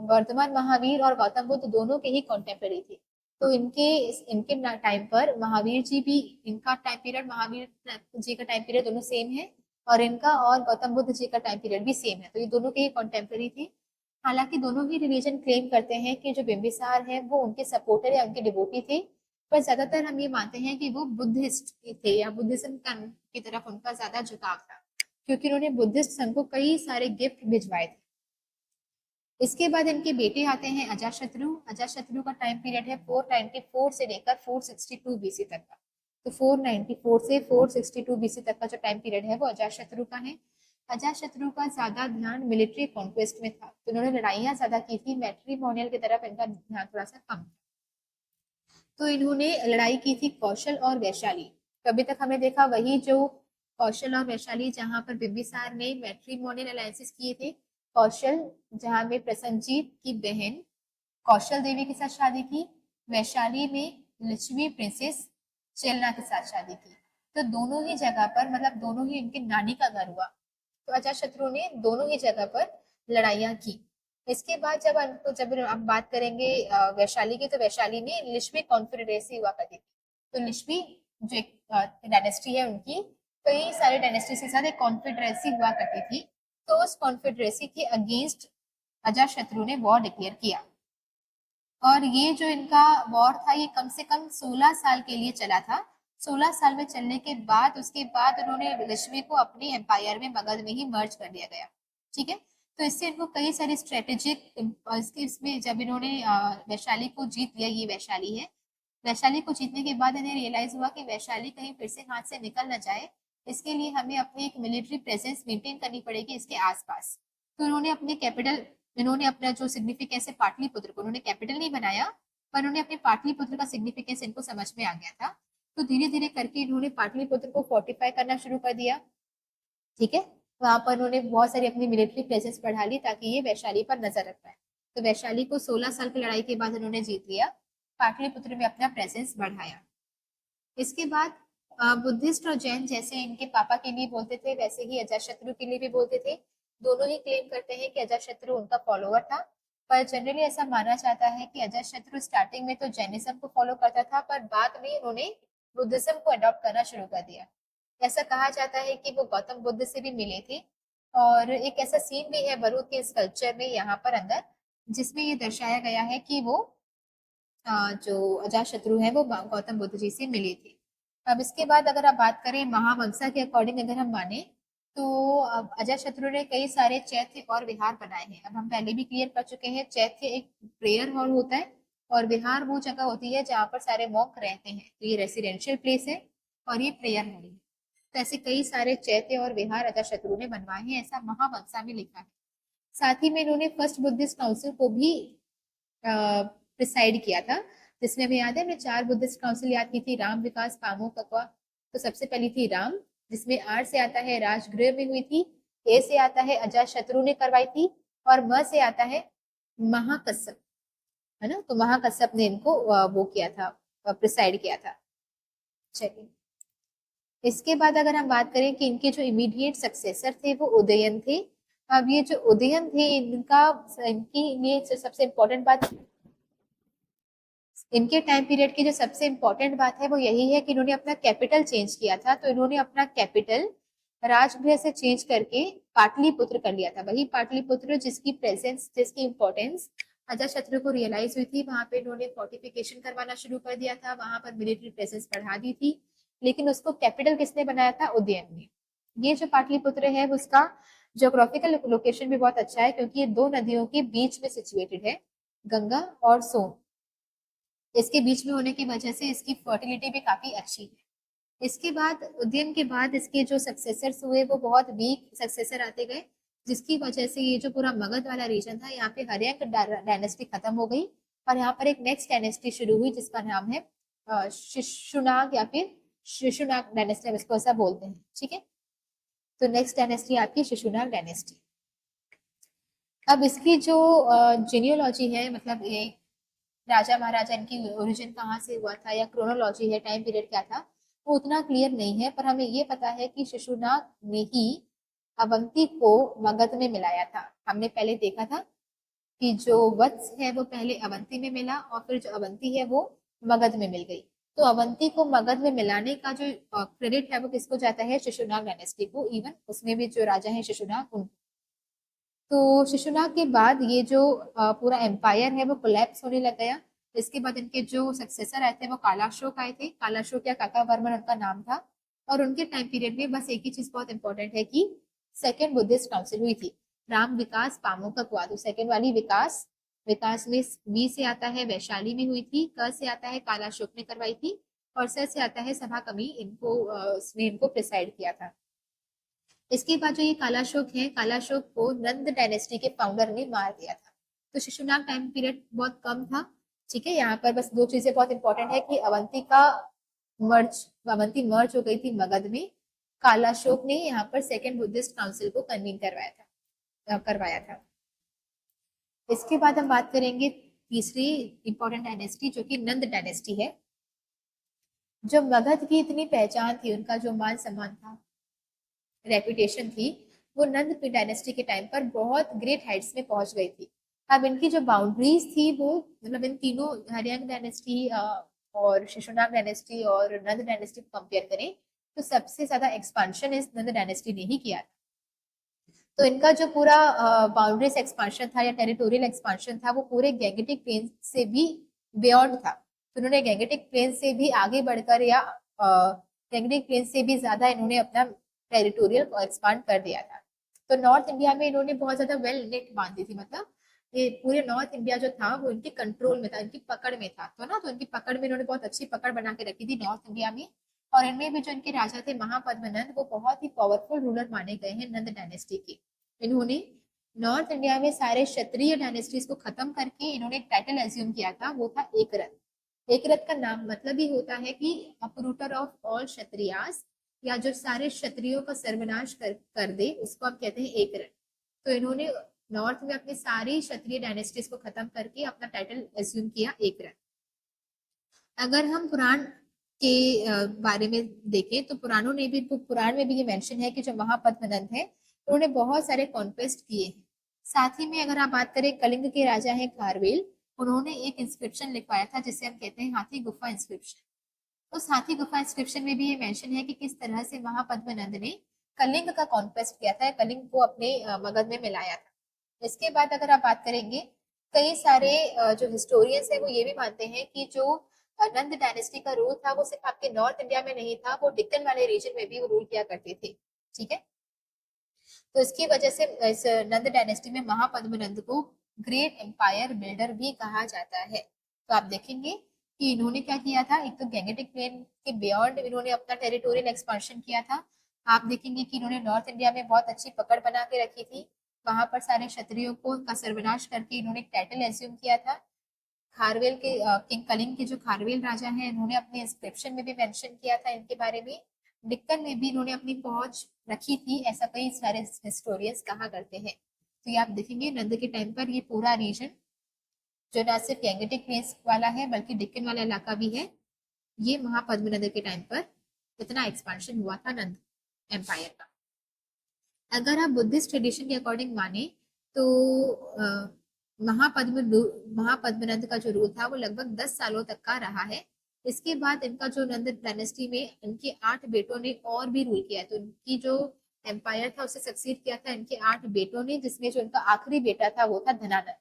वर्धमान महावीर और गौतम बुद्ध दोनों के ही कॉन्टेम्पररी थे। तो इनके टाइम पर महावीर जी भी, इनका टाइम पीरियड, महावीर जी का टाइम पीरियड दोनों सेम है, और इनका और गौतम बुद्ध जी का टाइम पीरियड भी सेम है। तो ये दोनों के ही कॉन्टेम्पररी थे। हालांकि दोनों ही रिलीजन क्लेम करते हैं कि जो बिंबिसार है वो उनके सपोर्टर या उनके डिवोटी थे, पर ज्यादातर हम ये मानते हैं कि वो बुद्धिस्ट थे, या बुद्धिज्म की तरफ उनका ज्यादा झुकाव था, क्योंकि उन्होंने बुद्धिस्ट संघ को कई सारे गिफ्ट भिजवाए थे। इसके बाद इनके बेटे आते हैं अजातशत्रु। अजातशत्रु का टाइम पीरियड है 494 से लेकर 462 बीसी तक का। तो 494 से 462 बीसी तक का जो टाइम पीरियड है वो अजातशत्रु का है। अजातशत्रु का ज्यादा ध्यान मिलिट्री कॉन्क्वेस्ट में था, तो इन्होंने लड़ाइयां ज्यादा की थी, मैट्रिमोनियल की तरफ इनका ध्यान थोड़ा सा कम था। तो इन्होंने लड़ाई की थी कौशल और वैशाली। तो अभी तक हमने देखा वही जो कौशल और वैशाली जहां पर बिंबिसार ने मैट्रिमोनियल अलायंसेस किए थे। कौशल जहां में प्रसन्नजीत की बहन कौशल देवी के साथ शादी की, वैशाली में लक्ष्मी प्रिंसेस चेलना के साथ शादी की। तो दोनों ही जगह पर मतलब दोनों ही इनके नानी का घर हुआ। तो अजातशत्रु ने दोनों ही जगह पर लड़ाइयां की। इसके बाद जब आप बात करेंगे वैशाली की, तो वैशाली में लिच्छवी कॉन्फेडरेसी हुआ करती थी। तो लिच्छवी जो एक डायनेस्टी है उनकी कई सारे डायनेस्टी के साथ एक कॉन्फेडरेसी हुआ करती थी। तो उस कॉन्फेडरेसी के अगेंस्ट अजातशत्रु ने वॉर डिक्लेयर किया। और ये जो इनका वॉर था ये कम से कम 16 साल के लिए चला था। 16 साल में चलने के बाद उसके बाद उन्होंने लिच्छवी को अपने एम्पायर में मगध में ही मर्ज कर दिया गया। ठीक है, तो इससे इनको कई सारे स्ट्रेटेजिक इसमें जब इन्होंने वैशाली को जीत लिया, ये वैशाली है, वैशाली को जीतने के बाद इन्हें रियलाइज हुआ कि वैशाली कहीं फिर से हाथ से निकल न जाए, इसके लिए हमें अपनी एक मिलिट्री प्रेजेंस मेंटेन करनी पड़ेगी इसके आसपास। तो उन्होंने अपने कैपिटल, इन्होंने अपना जो सिग्निफिकेंस है पाटलिपुत्र को, उन्होंने कैपिटल नहीं बनाया पर उन्होंने अपने पाटलिपुत्र का सिग्निफिकेंस इनको समझ में आ गया था। तो धीरे धीरे करके इन्होंने पाटलिपुत्र को फोर्टिफाई करना शुरू कर दिया। ठीक है, वहां पर उन्होंने बहुत सारी अपनी मिलिट्री प्रेजेंस बढ़ा ली ताकि ये वैशाली पर नजर रख पाए। तो वैशाली को 16 साल की लड़ाई के बाद उन्होंने जीत लिया, पाटलिपुत्र में अपना प्रेजेंस बढ़ाया। इसके बाद बुद्धिस्ट और जैन जैसे इनके पापा के लिए बोलते थे वैसे ही अजातशत्रु के लिए भी बोलते थे। दोनों ही क्लेम करते हैं कि अजातशत्रु उनका फॉलोअर था, पर जनरली ऐसा माना जाता है कि अजातशत्रु स्टार्टिंग में तो जैनिज्म को फॉलो करता था पर बाद में उन्होंने बुद्धिज्म को अडॉप्ट करना शुरू कर दिया। ऐसा कहा जाता है कि वो गौतम बुद्ध से भी मिले थे। और एक ऐसा सीन भी है बरूद के स्कल्पचर में यहाँ पर अंदर, जिसमें ये दर्शाया गया है कि वो जो अजातशत्रु है वो गौतम बुद्ध जी से मिले थे। अब इसके बाद अगर आप बात करें महावंशा के अकॉर्डिंग अगर हम माने, तो अब अजातशत्रु ने कई सारे चैत्य और विहार बनाए हैं। अब हम पहले भी क्लियर कर चुके हैं, चैत्य एक प्रेयर हॉल होता है और विहार वो जगह होती है जहाँ पर सारे मॉन्क रहते हैं। तो ये रेसिडेंशियल प्लेस है और ये प्रेयर हॉल है। तो ऐसे कई सारे चैत्य और विहार अजातशत्रु ने बनवाए हैं, ऐसा महावंशा में लिखा है। साथ ही में इन्होंने फर्स्ट बुद्धिस्ट काउंसिल को भी प्रिसाइड किया था, जिसमें हमें याद है हमने 4 बुद्धिस्ट काउंसिल याद की थी, राम, विकास, पामो, ककवा। तो सबसे पहली थी राम, जिसमें आर से आता है राजगृह में हुई थी, ए से आता है अजातशत्रु ने करवाई थी, और म से आता है महाकश्यप, है ना। तो महाकश्यप ने इनको वो किया था, प्रिसाइड किया था। चलिए, इसके बाद अगर हम बात करें कि इनके जो इमीडिएट सक्सेसर थे वो उदयन थे। अब ये जो उदयन थे इनका, इनकी लिए सबसे इम्पोर्टेंट बात, इनके टाइम पीरियड की जो सबसे इम्पोर्टेंट बात है वो यही है कि इन्होंने अपना कैपिटल चेंज किया था। तो इन्होंने अपना कैपिटल राजगृह से चेंज करके पाटलिपुत्र कर लिया था। वही पाटलिपुत्र जिसकी प्रेजेंस, जिसकी इंपॉर्टेंस अजातशत्रु को रियलाइज हुई थी, वहां पे इन्होंने फोर्टिफिकेशन करवाना शुरू कर दिया था, वहां पर मिलिट्री प्रेजेंस बढ़ा दी थी। लेकिन उसको कैपिटल किसने बनाया था? उदयन ने। ये जो पाटलिपुत्र है उसका ज्योग्राफिकल लोकेशन भी बहुत अच्छा है क्योंकि ये 2 नदियों के बीच में सिचुएटेड है, गंगा और सोन। इसके बीच में होने की वजह से इसकी फर्टिलिटी भी काफी अच्छी है। इसके बाद उदयन के बाद इसके जो सक्सेसर्स हुए वो बहुत वीक सक्सेसर आते गए, जिसकी वजह से ये जो पूरा मगध वाला रीजन था यहाँ पे हर्यंक डायनेस्टी खत्म हो गई और यहाँ पर एक नेक्स्ट डायनेस्टी शुरू हुई जिसका नाम है शिशुनाग या फिर शिशुनाग डायनेस्टी, इसको ऐसा बोलते हैं। ठीक है, तो नेक्स्ट डायनेस्टी आपकी शिशुनाग डायनेस्टी। अब इसकी जो जीनियोलॉजी है, मतलब ये राजा महाराजा इनकी ओरिजिन कहाँ से हुआ था या क्रोनोलॉजी है, टाइम पीरियड क्या था, वो उतना क्लियर नहीं है। पर हमें ये पता है कि शिशुनाग ने ही अवंती को मगध में मिलाया था। हमने पहले देखा था कि जो वत्स है वो पहले अवंती में मिला और फिर जो अवंती है वो मगध में मिल गई। तो अवंती को मगध में मिलाने का जो क्रेडिट है वो किसको जाता है? शिशुनाग डायनेस्टी को। इवन उसमें भी जो राजा है शिशुनाग, उनको। तो शिशुनाग के बाद ये जो पूरा एम्पायर है वो कोलैप्स होने लग गया। इसके बाद इनके जो सक्सेसर आए थे वो कालाशोक आए थे। कालाशोक या काका वर्मन उनका नाम था। और उनके टाइम पीरियड में बस एक ही चीज बहुत इंपॉर्टेंट है कि सेकेंड बुद्धिस्ट काउंसिल हुई थी, राम, विकास, पामो का क्वाद। सेकेंड वाली विकास, विकास में वी से आता है वैशाली में हुई थी, क से आता है कालाशोक ने करवाई थी, और से आता है सभा कवि, इनको उसने इनको प्रिसाइड किया था। इसके बाद जो ये कालाशोक है, कालाशोक को नंद डायनेस्टी के फाउंडर ने मार दिया था। तो शिशुनाग टाइम पीरियड बहुत कम था। ठीक है, यहाँ पर बस दो चीजें बहुत इंपॉर्टेंट है कि अवंती मर्ज हो गई थी मगध में। कालाशोक ने यहाँ पर सेकेंड बुद्धिस्ट काउंसिल को कन्वीन करवाया था। इसके बाद हम बात करेंगे तीसरी इंपॉर्टेंट डायनेस्टी, जो कि नंद डायनेस्टी है। जो मगध की इतनी पहचान थी, उनका जो मान सम्मान था, रेपुटेशन थी, वो नंद डायनेस्टी के टाइम पर बहुत ग्रेट हाइट्स में पहुंच गई थी। अब इनकी जो बाउंड्रीज थी वो मतलब इन तीनों हरियांग डायनेस्टी और शिशुनाग डायनेस्टी और नंद डायनेस्टी को कंपेयर करें तो सबसे ज्यादा एक्सपांशन इस नंद डायनेस्टी ने ही किया था। तो इनका जो पूरा बाउंड्रीज एक्सपांशन था या टेरिटोरियल एक्सपांशन था वो पूरे गैंगेटिक प्लेन से भी बियॉन्ड था। तो उन्होंने गैंगेटिक प्लेन से भी आगे बढ़कर या गैंगेटिक प्लेन से भी ज्यादा इन्होंने अपना टेरिटोरियल को एक्सपांड कर दिया था। तो नॉर्थ इंडिया में इन्होंने बहुत ज्यादा वेल नेट बांधी थी, मतलब ये पूरे नॉर्थ इंडिया जो था वो इनके कंट्रोल में था, इनकी पकड़ में था। तो इनकी पकड़ में इन्होंने बहुत अच्छी पकड़ बना के रखी थी नॉर्थ इंडिया में। और इनमें भी जो इनके राजा थे महापद्मनंद, वो बहुत ही पावरफुल रूलर माने गए हैं नंद डायनेस्टी के। इन्होंने नॉर्थ इंडिया में सारे क्षत्रिय डायनेस्टीज को खत्म करके इन्होंने एक टाइटल एज्यूम किया था, वो था एकरथ। एकरथ का नाम मतलब ही होता है कि अपरूटर ऑफ ऑल क्षत्रियास, या जो सारे क्षत्रियों का सर्वनाश कर दे, उसको हम कहते हैं एकरथ। तो इन्होंने नॉर्थ में अपनी सारी क्षत्रिय डायनेस्टीज को खत्म करके अपना टाइटल एज्यूम किया एकरथ। अगर हम पुराण के बारे में देखें तो पुराण में भी ये मेंशन है कि जो महापद्मनंद है उन्होंने बहुत सारे कॉन्क्वेस्ट किए हैं। साथ ही में अगर आप बात करें कलिंग के राजा हैं खारवेल, उन्होंने एक इंस्क्रिप्शन लिखवाया था जिसे हम कहते हैं हाथी गुफा इंस्क्रिप्शन। उस हाथी गुफा इंस्क्रिप्शन में भी ये मेंशन है कि किस तरह से महापद्मनंद ने कलिंग का कॉन्क्वेस्ट किया था, कलिंग को अपने मगध में मिलाया था। इसके बाद अगर आप बात करेंगे, कई सारे जो हिस्टोरियंस है वो ये भी मानते हैं कि जो नंद डायनेस्टी का रूल था वो सिर्फ आपके नॉर्थ इंडिया में नहीं था, वो डिक्कन वाले रीजन में भी वो रूल किया करते थे। ठीक है, तो इसकी वजह से इस नंद डायनेस्टी में महापद्मनंद को ग्रेट एम्पायर बिल्डर भी कहा जाता है। तो आप देखेंगे कि इन्होंने क्या किया था, एक तो गैंगेटिक प्लेन के बियॉन्ड इन्होंने अपना टेरिटोरियल एक्सपांशन किया था। आप देखेंगे कि इन्होंने नॉर्थ इंडिया में बहुत अच्छी पकड़ बना के रखी थी, वहां पर सारे क्षत्रियों को का सर्वनाश करके इन्होंने एक टाइटल एज्यूम किया था। खारवेल के किंग कलिंग के जो खारवेल राजा हैं, इन्होंने अपने इंस्क्रिप्शन में भी मेंशन किया था इनके बारे में। डिक्कन में भी इन्होंने अपनी पहुंच रखी थी, ऐसा कई सारे हिस्टोरियंस कहा करते हैं। तो ये आप देखेंगे नंद के टाइम पर ये पूरा रीजन जो ना सिर्फ गैंगेटिक प्लेस वाला है बल्कि डिक्कन वाला इलाका भी है, ये महापद्मनंद के टाइम पर इतना एक्सपांशन हुआ था नंद एम्पायर का। अगर आप बुद्धिस्ट ट्रेडिशन के अकॉर्डिंग माने तो महापद्मनंद का जो रूल था वो लगभग 10 सालों तक का रहा है। इसके बाद इनका जो नंद डायनेस्टी में इनके 8 बेटों ने और भी रूल किया, तो इनकी जो एम्पायर था उसे सक्सीड किया था इनके 8 बेटों ने, जिसमें जो इनका आखिरी बेटा था वो था धनानंद।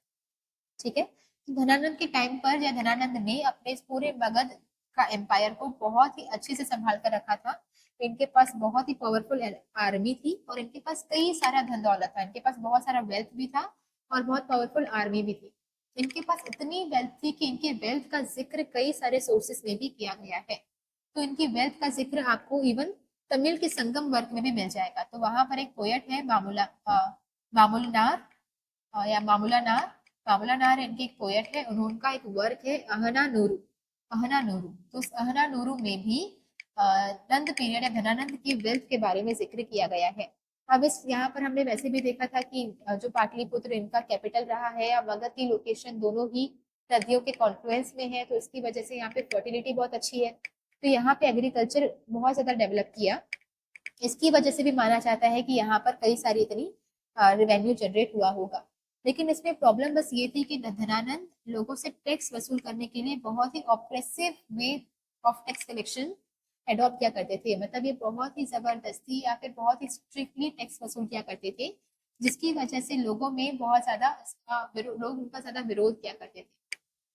ठीक है, तो धनानंद के टाइम पर या धनानंद ने अपने इस पूरे मगध का एम्पायर को बहुत ही अच्छे से संभाल कर रखा था। इनके पास बहुत ही पावरफुल आर्मी थी और इनके पास कई सारा धन दौलत था, इनके पास बहुत सारा वेल्थ भी था और बहुत पावरफुल आर्मी भी थी। इनके पास इतनी वेल्थ थी कि इनके वेल्थ का जिक्र कई सारे सोर्सेस में भी किया गया है। तो इनकी वेल्थ का जिक्र आपको इवन तमिल के संगम वर्क में भी मिल जाएगा। तो वहां पर एक पोएट है मामूलनार या मामूलानार इनके एक पोएट है, उनका एक वर्क है अहना नूरू। तो उस अहना नूरू में भी नंद पीरियड या धनानंद की वेल्थ के बारे में जिक्र किया गया है। अब इस यहाँ पर हमने वैसे भी देखा था कि जो पाटलिपुत्र इनका कैपिटल रहा है या मगध की लोकेशन दोनों ही नदियों के कॉन्फ्लुएंस में है, तो इसकी वजह से यहाँ पे फर्टिलिटी बहुत अच्छी है। तो यहाँ पे एग्रीकल्चर बहुत ज्यादा डेवलप किया, इसकी वजह से भी माना जाता है कि यहाँ पर कई सारी इतनी रेवेन्यू जनरेट हुआ होगा। लेकिन इसमें प्रॉब्लम बस ये थी कि धनानंद लोगों से टैक्स वसूल करने के लिए बहुत ही oppressive way of tax collection adopt किया करते थे। मतलब ये बहुत ही जबरदस्ती या फिर बहुत ही स्ट्रिक्टली टैक्स वसूल किया करते थे, जिसकी वजह से लोगों में बहुत ज्यादा लोग उनका ज्यादा विरोध किया करते थे।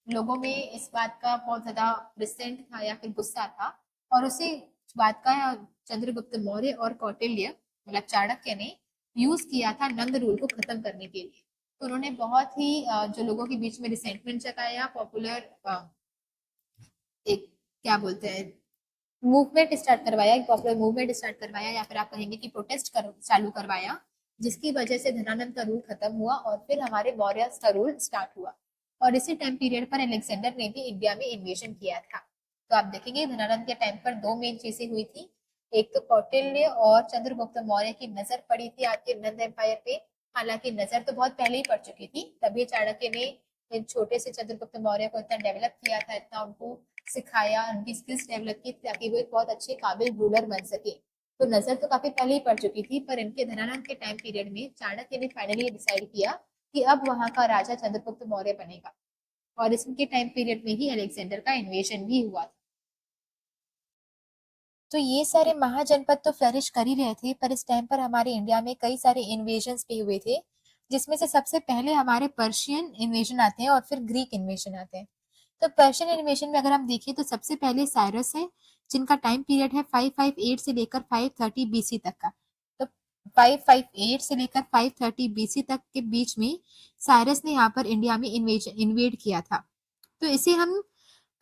लोगों में इस बात का बहुत ज्यादा रिसेंट था या फिर गुस्सा था, और उसी बात का चंद्रगुप्त मौर्य और कौटिल्य मतलब चाणक्य ने यूज किया था नंद रूल को खत्म करने के लिए। तो उन्होंने बहुत ही जो लोगों के बीच में रिसेंटमेंट जगाया, पॉपुलर एक क्या बोलते हैं मूवमेंट स्टार्ट करवाया, एक पॉपुलर मूवमेंट स्टार्ट करवाया, या फिर आप कहेंगे कि प्रोटेस्ट चालू करवाया, जिसकी वजह से धनानंद का रूल खत्म हुआ और फिर हमारे मौर्य का रूल स्टार्ट हुआ। और इसी टाइम पीरियड पर अलेक्जेंडर ने भी इंडिया में इन्वेजन किया था। तो आप देखेंगे धनानंद के टाइम पर दो मेन चीजें हुई थी, एक तो कौटिल्य और चंद्रगुप्त मौर्य की नजर पड़ी थी आपके नंद एम्पायर पे। हालांकि नजर तो बहुत पहले ही पड़ चुकी थी, तभी चाणक्य ने इन छोटे से चंद्रगुप्त मौर्य को इतना डेवलप किया था, इतना उनको सिखाया, उनकी स्किल्स डेवलप की ताकि वो एक बहुत अच्छे काबिल रूलर बन सके। तो नजर तो काफी पहले ही पड़ चुकी थी, पर इनके धनानंद के टाइम पीरियड में चाणक्य ने फाइनली डिसाइड किया कि अब वहां का राजा चंद्रगुप्त मौर्य बनेगा, और इसके टाइम पीरियड में ही अलेक्जेंडर का इन्वेजन भी हुआ था। तो ये सारे महाजनपद तो फ्लरिश कर ही रहे थे, पर इस टाइम पर हमारे इंडिया में कई सारे इन्वेजन्स भी हुए थे, जिसमें से सबसे पहले हमारे पर्शियन इन्वेजन आते हैं और फिर ग्रीक इन्वेजन आते हैं। तो पर्शियन इन्वेजन में अगर हम देखें तो सबसे पहले साइरस है, जिनका टाइम पीरियड है 558 से लेकर 530 बीसी तक का। तो 558 से लेकर 530 बीसी तक के बीच में साइरस ने यहाँ पर इंडिया में इन्वेड किया था। तो इसे हम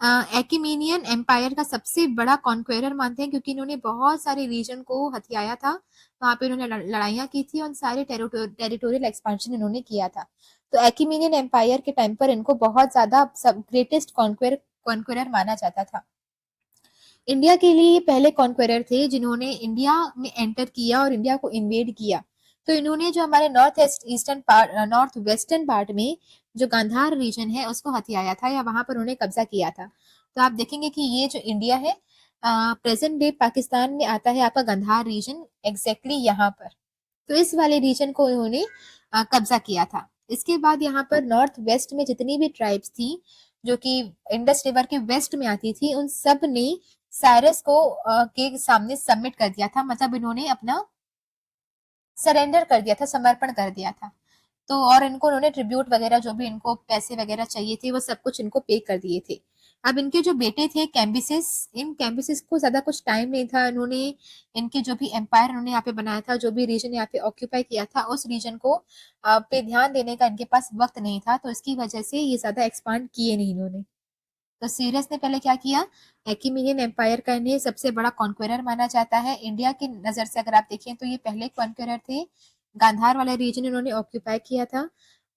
एकिमेनियन एम्पायर का सबसे बड़ा कॉन्क्वेरर मानते हैं, क्योंकि इन्होंने बहुत सारे रीजन को हथियाया था, वहां पे इन्होंने लड़ाइयाँ की थी और सारे टेरिटोरियल एक्सपांशन इन्होंने किया था। तो एकिमेनियन एम्पायर के टाइम पर इनको बहुत ज्यादा ग्रेटेस्ट कॉन्क्वेरर माना जाता था। इंडिया के लिए ये पहले कॉन्क्वेरर थे जिन्होंने इंडिया में एंटर किया और इंडिया को इन्वेड किया। तो इन्होंने जो हमारे नॉर्थ वेस्टर्न पार्ट में जो गांधार रीजन है उसको हथियाया था, या वहां पर उन्होंने कब्जा किया था। तो आप देखेंगे कि ये जो इंडिया है प्रेजेंट डे पाकिस्तान में आता है आपका गांधार रीजन, एग्जैक्टली यहाँ पर। तो इस वाले रीजन को इन्होंने कब्जा किया था। इसके बाद यहाँ पर नॉर्थ वेस्ट में जितनी भी ट्राइब्स थी जो कि इंडस रिवर के वेस्ट में आती थी, उन सब ने साइरस को के सामने सबमिट कर दिया था, मतलब इन्होंने अपना सरेंडर कर दिया था, समर्पण कर दिया था। तो और इनको उन्होंने ट्रिब्यूट वगैरह जो भी इनको पैसे वगैरह चाहिए थे वो सब कुछ इनको पे कर दिए थे। अब इनके जो बेटे थे कैम्बिसिस, इन कैम्बिसिस को ज्यादा कुछ टाइम नहीं था, इन्होंने इनके जो भी एम्पायर उन्होंने यहाँ पे बनाया था, जो भी रीजन यहाँ पे ऑक्यूपाई किया था, उस रीजन को पे ध्यान देने का इनके पास वक्त नहीं था, तो इसकी वजह से ये ज्यादा एक्सपांड किए नहीं इन्होंने। तो सीरियस ने पहले क्या किया, एकिमेनियन एम्पायर का इन्हें सबसे बड़ा कॉन्क्वेरर माना जाता है। इंडिया की नजर से अगर आप देखें तो ये पहले कॉन्क्वेरर थे। गांधार वाला रीजन इन्होंने ऑक्यूपाई किया था।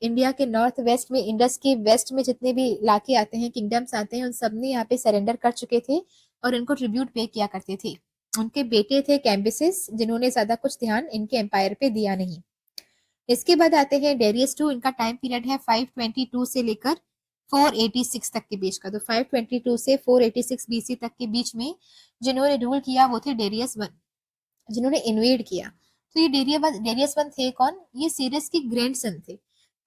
इंडिया के नॉर्थ वेस्ट में, इंडस के वेस्ट में जितने भी इलाके आते हैं, किंगडम्स आते हैं, उन सब ने यहाँ पे सरेंडर कर चुके थे और इनको ट्रिब्यूट पे किया करते थे। उनके बेटे थे कैम्बिसिस, जिन्होंने ज्यादा कुछ ध्यान इनके एम्पायर पे दिया नहीं। इसके बाद आते हैं डेरियस टू, इनका टाइम पीरियड है 522 से लेकर 486 तक के बीच का। तो 522 से 486 बीसी तक के बीच में जिन्होंने रूल किया वो थे डेरियस वन, जिन्होंने इन्वेड किया। तो ये डेरियस वन थे कौन, ये सीरियस के ग्रैंडसन थे।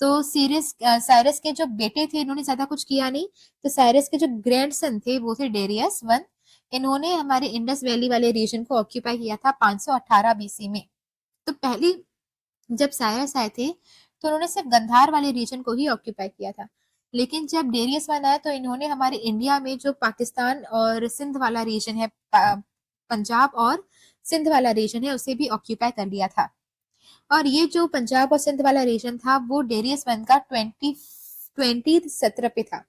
तो साइरस के जो बेटे थे इन्होंने ज्यादा कुछ किया नहीं, तो साइरस के जो ग्रैंडसन थे वो थे डेरियस वन। इन्होंने हमारे इंडस वैली वाले रीजन को ऑक्यूपाई किया था 518 बीसी में। तो पहली जब साइरस आए थे तो उन्होंने सिर्फ गंधार वाले रीजन को ही ऑक्यूपाई किया था, लेकिन जब डेरियस वन आया तो इन्होंने हमारे इंडिया में जो पाकिस्तान और सिंध वाला रीजन है, पंजाब और सिंध वाला रीजन है, उसे भी ऑक्यूपाई कर लिया था। और ये जो पंजाब और सिंध वाला रीजन था वो डेरियस वन का 20 सत्रह पे था।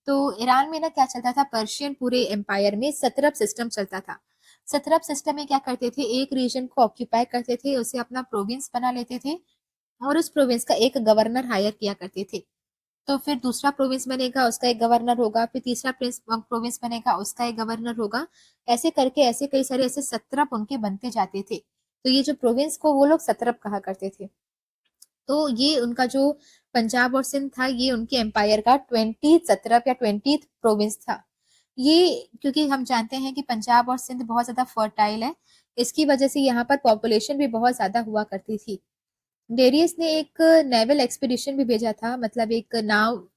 तो ईरान में ना क्या चलता था, पर्शियन पूरे एम्पायर में सत्रप सिस्टम चलता था। सत्रप सिस्टम में क्या करते थे, एक रीजन को ऑक्यूपाई करते थे, उसे अपना प्रोविंस बना लेते थे और उस प्रोविंस का एक गवर्नर हायर किया करते थे। तो फिर दूसरा प्रोविंस बनेगा, उसका एक गवर्नर होगा, फिर तीसरा प्रोविंस बनेगा, उसका एक गवर्नर होगा। ऐसे करके ऐसे कई सारे ऐसे सत्रप उनके बनते जाते थे। तो ये जो प्रोविंस को वो लोग सत्रप कहा करते थे। तो ये उनका जो पंजाब और सिंध था, ये उनके एम्पायर का 20 सत्रप या 20 प्रोविंस था। ये क्योंकि हम जानते हैं कि पंजाब और सिंध बहुत ज्यादा फर्टाइल है, इसकी वजह से यहाँ पर पॉपुलेशन भी बहुत ज्यादा हुआ करती थी। डेरियस ने एक नेवल एक्सपीडिशन भी भेजा था, मतलब एक नाव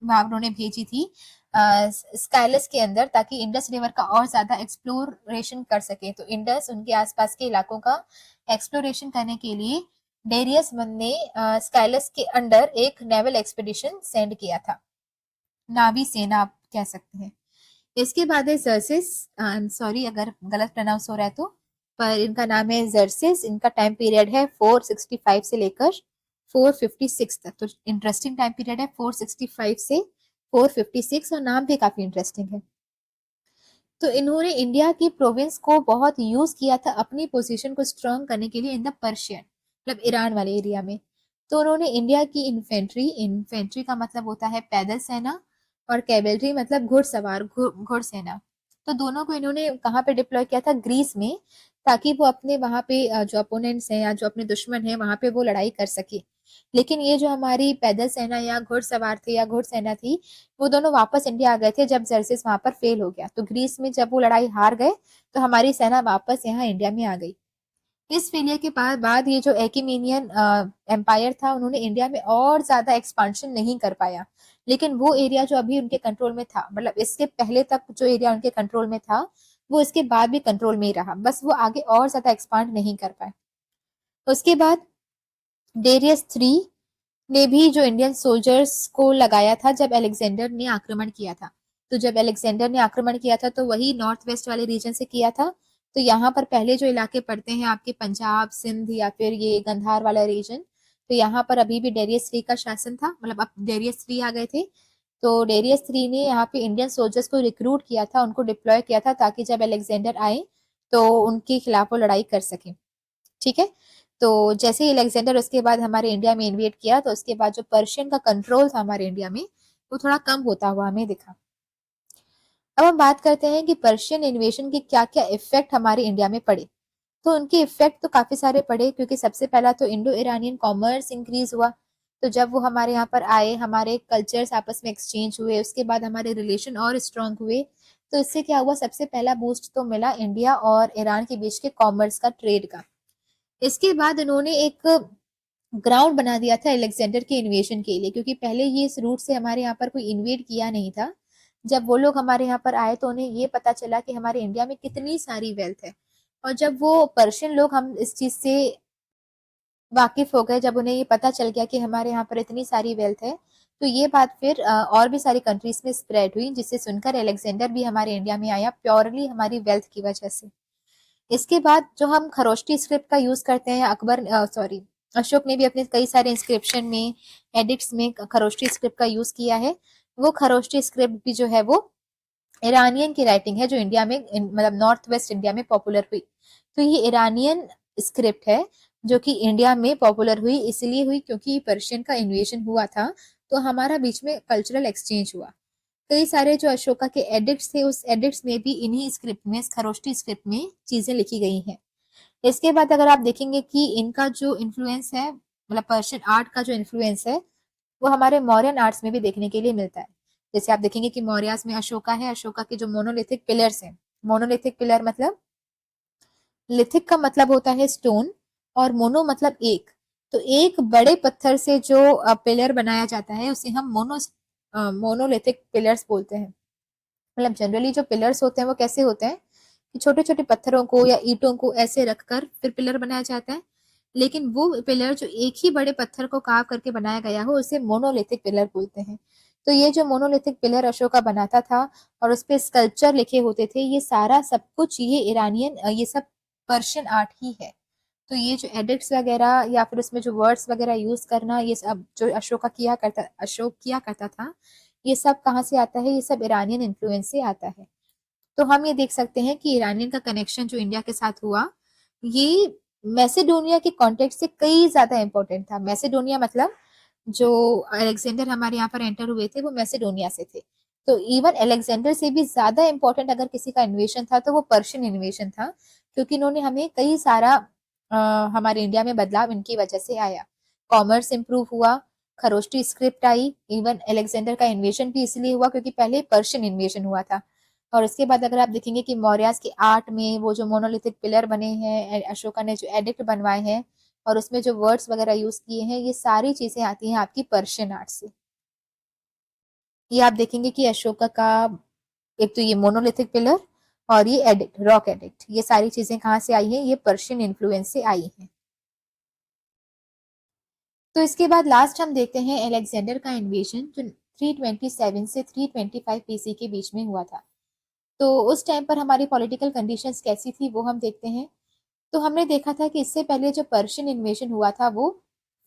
वहां उन्होंने भेजी थी स्काइलस के अंदर, ताकि इंडस रिवर का और ज्यादा एक्सप्लोरेशन कर सके। तो इंडस उनके आसपास के इलाकों का एक्सप्लोरेशन करने के लिए डेरियस वन ने स्काइलस के अंडर एक नेवल एक्सपीडिशन सेंड किया था, नावी सेना आप कह सकते हैं। इसके बाद है जर्सिस, सॉरी अगर गलत प्रोनाउंस हो रहा है तो, पर इनका नाम है जर्सिस। इनका टाइम पीरियड है 465 से लेकर 456 तक। तो इंटरेस्टिंग टाइम पीरियड है 465 से 456, और नाम भी काफी इंटरेस्टिंग है। तो इन्होंने इंडिया की प्रोविंस को बहुत यूज किया था अपनी पोजीशन को स्ट्रांग करने के लिए इन द पर्शियन, मतलब ईरान वाले एरिया में। तो उन्होंने इंडिया की इन्फेंट्री, इन्फेंट्री का मतलब होता है पैदल सेना, और कैवेलरी मतलब घुड़सवार, घुड़सेना, तो दोनों को इन्होंने कहाँ पे डिप्लॉय किया था, ग्रीस में, ताकि वो अपने वहां पे जो अपोनेंट्स हैं या जो अपने दुश्मन है वहां पे वो लड़ाई कर सके। लेकिन ये जो हमारी पैदल सेना या घुड़सवार थे या घुड़सेना थी, वो दोनों वापस इंडिया आ गए थे जब जर्सिस वहां पर फेल हो गया। तो ग्रीस में जब वो लड़ाई हार गए तो हमारी सेना वापस यहाँ इंडिया में आ गई। इस फेलियर के बाद ये जो एकिमेनियन एम्पायर था, उन्होंने इंडिया में और ज्यादा एक्सपांशन नहीं कर पाया। लेकिन वो एरिया जो अभी उनके कंट्रोल में था, मतलब इसके पहले तक जो एरिया उनके कंट्रोल में था, वो इसके बाद भी कंट्रोल में ही रहा, बस वो आगे और ज्यादा एक्सपांड नहीं कर पाए। उसके बाद डेरियस थ्री ने भी जो इंडियन सोल्जर्स को लगाया था जब अलेक्जेंडर ने आक्रमण किया था। तो जब अलेक्जेंडर ने आक्रमण किया था तो वही नॉर्थ वेस्ट वाले रीजन से किया था। तो यहाँ पर पहले जो इलाके पड़ते हैं आपके पंजाब, सिंध या फिर ये गंधार वाला रीजन, तो यहाँ पर अभी भी डेरियस थ्री का शासन था, मतलब अब डेरियस थ्री आ गए थे। तो डेरियस थ्री ने यहाँ पे इंडियन सोल्जर्स को रिक्रूट किया था, उनको डिप्लॉय किया था, ताकि जब अलेक्जेंडर आए तो उनके खिलाफ वो लड़ाई कर सके। ठीक है। तो जैसे ही अलेक्जेंडर उसके बाद हमारे इंडिया में इन्वेट किया, तो उसके बाद जो पर्शियन का कंट्रोल था हमारे इंडिया में, वो थोड़ा कम होता हुआ हमें दिखा। अब हम बात करते हैं कि पर्शियन इन्वेशन के क्या क्या इफेक्ट हमारे इंडिया में पड़े। तो उनके इफेक्ट तो काफी सारे पड़े, क्योंकि सबसे पहला तो इंडो ईरानियन कॉमर्स इंक्रीज हुआ। तो जब वो हमारे यहाँ पर आए, हमारे कल्चर्स आपस में एक्सचेंज हुए, उसके बाद हमारे रिलेशन और स्ट्रांग हुए। तो इससे क्या हुआ, सबसे पहला बूस्ट तो मिला इंडिया और ईरान के बीच के कॉमर्स का, ट्रेड का। इसके बाद उन्होंने एक ग्राउंड बना दिया था अलेक्जेंडर के इन्वेशन के लिए, क्योंकि पहले ये इस रूट से हमारे यहाँ पर कोई इन्वेट किया नहीं था। जब वो लोग हमारे यहाँ पर आए तो उन्हें ये पता चला कि हमारे इंडिया में कितनी सारी वेल्थ है। और जब वो पर्शियन लोग हम इस चीज से वाकिफ हो गए, जब उन्हें ये पता चल गया कि हमारे यहाँ पर इतनी सारी वेल्थ है, तो ये बात फिर और भी सारी कंट्रीज में स्प्रेड हुई, जिससे सुनकर अलेक्जेंडर भी हमारे इंडिया में आया, प्योरली हमारी वेल्थ की वजह से। इसके बाद जो हम खरोष्टी स्क्रिप्ट का यूज करते हैं, अकबर सॉरी अशोक ने भी अपने कई सारे इंस्क्रिप्शन में, एडिक्ट्स में खरोष्टी स्क्रिप्ट का यूज किया है। वो खरोष्टी स्क्रिप्ट भी जो है वो ईरानियन की राइटिंग है, जो इंडिया में मतलब नॉर्थ वेस्ट इंडिया में पॉपुलर हुई। तो ये ईरानियन स्क्रिप्ट है जो कि इंडिया में पॉपुलर हुई, इसलिए हुई क्योंकि पर्शियन का इन्वेशन हुआ था, तो हमारा बीच में कल्चरल एक्सचेंज हुआ। कई सारे जो अशोका के एडिक्ट्स थे, उस एडिक्ट्स में भी इन्हीं स्क्रिप्ट में, खरोष्टी स्क्रिप्ट में चीजें लिखी गई हैं। इसके बाद अगर आप देखेंगे कि इनका जो इन्फ्लुएंस है, मतलब पर्शियन आर्ट का जो इन्फ्लुएंस है, वो हमारे मौर्यन आर्ट्स में भी देखने के लिए मिलता है। जैसे आप देखेंगे कि मौर्यास में अशोका है, अशोका के जो मोनोलिथिक पिलर्स हैं, मोनोलिथिक पिलर मतलब, लिथिक का मतलब होता है स्टोन, और मोनो मतलब एक। तो एक बड़े पत्थर से जो पिलर बनाया जाता है उसे हम मोनोलिथिक पिलर्स बोलते हैं। मतलब जनरली जो पिलर्स होते हैं वो कैसे होते हैं कि छोटे छोटे पत्थरों को या ईंटों को ऐसे रखकर फिर पिलर बनाया जाता है। लेकिन वो पिलर जो एक ही बड़े पत्थर को काव करके बनाया गया हो, उसे मोनोलिथिक पिलर बोलते हैं। तो ये जो मोनोलिथिक पिलर अशोका बनाता था और उस पे स्कल्पचर लिखे होते थे, ये सारा सब कुछ ये ईरानियन, ये सब पर्शियन आर्ट ही है। तो ये जो एडिक्ट्स वगैरह या फिर उसमें जो वर्ड्स वगैरह यूज करना, ये सब जो अशोक किया करता था, ये सब कहाँ से आता है, ये सब ईरानियन इन्फ्लुएंस से आता है। तो हम ये देख सकते हैं कि ईरानियन का कनेक्शन जो इंडिया के साथ हुआ, ये मैसेडोनिया के कॉन्टेक्स्ट से कई ज्यादा इंपॉर्टेंट था। मैसेडोनिया मतलब जो अलेक्जेंडर हमारे यहाँ पर एंटर हुए थे वो मैसेडोनिया से थे। तो इवन अलेक्जेंडर से भी ज्यादा इंपॉर्टेंट अगर किसी का इन्वेशन था तो वो पर्शियन इन्वेशन था, क्योंकि इन्होंने हमें कई सारा हमारे इंडिया में बदलाव इनकी वजह से आया। कॉमर्स इंप्रूव हुआ, Kharosthi script I, even Alexander का इन्वेशन भी इसलिए हुआ क्योंकि पहले पर्शियन इन्वेशन हुआ था। और उसके बाद अगर आप देखेंगे कि मौर्यास के आर्ट में वो जो मोनोलिथिक पिलर बने हैं, अशोका ने जो एडिक्ट बनवाए हैं और उसमें जो वर्ड्स वगैरह यूज किए हैं, ये सारी चीजें आती हैं आपकी पर्शियन आर्ट से। ये आप देखेंगे कि अशोका का एक तो ये मोनोलिथिक पिलर और ये एडिक्ट, रॉक एडिक्ट, ये सारी चीजें कहाँ से आई हैं, ये पर्शियन इन्फ्लुएंस से आई हैं। तो इसके बाद लास्ट हम देखते हैं अलेक्जेंडर का इन्वेशन, जो 327 से 325 बीसी के बीच में हुआ था। तो उस टाइम पर हमारी पॉलिटिकल कंडीशंस कैसी थी वो हम देखते हैं। तो हमने देखा था कि इससे पहले जो पर्शियन इन्वेशन हुआ था वो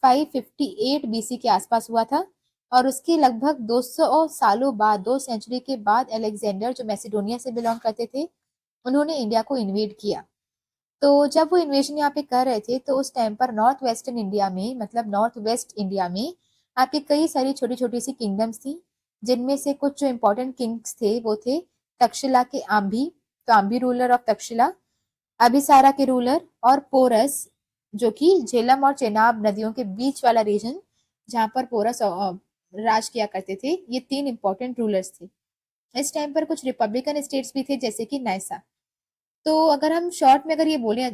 558 बीसी के आसपास हुआ था। और उसके लगभग 200 सालों बाद, 2 सेंचुरी के बाद अलेक्जेंडर जो मैसिडोनिया से बिलोंग करते थे, उन्होंने इंडिया को इन्वेड किया। तो जब वो इन्वेशन यहाँ पे कर रहे थे तो उस टाइम पर नॉर्थ वेस्टर्न इंडिया में, मतलब नॉर्थ वेस्ट इंडिया में आपके कई सारी छोटी छोटी सी किंगडम्स थी, जिनमें से कुछ जो इंपॉर्टेंट किंग्स थे वो थे तक्षशिला के आम्भी, तो आम्भी रूलर ऑफ तक्षशिला, अभिसारा के रूलर, और पोरस जो कि झेलम और चेनाब नदियों के बीच वाला रीजन जहां पर पोरस राज किया करते थे, ये 3 इंपॉर्टेंट रूलर्स थे। इस टाइम पर कुछ रिपब्लिकन स्टेट्स भी थे जैसे कि नाइसा। तो अगर हम शॉर्ट में अगर ये बोले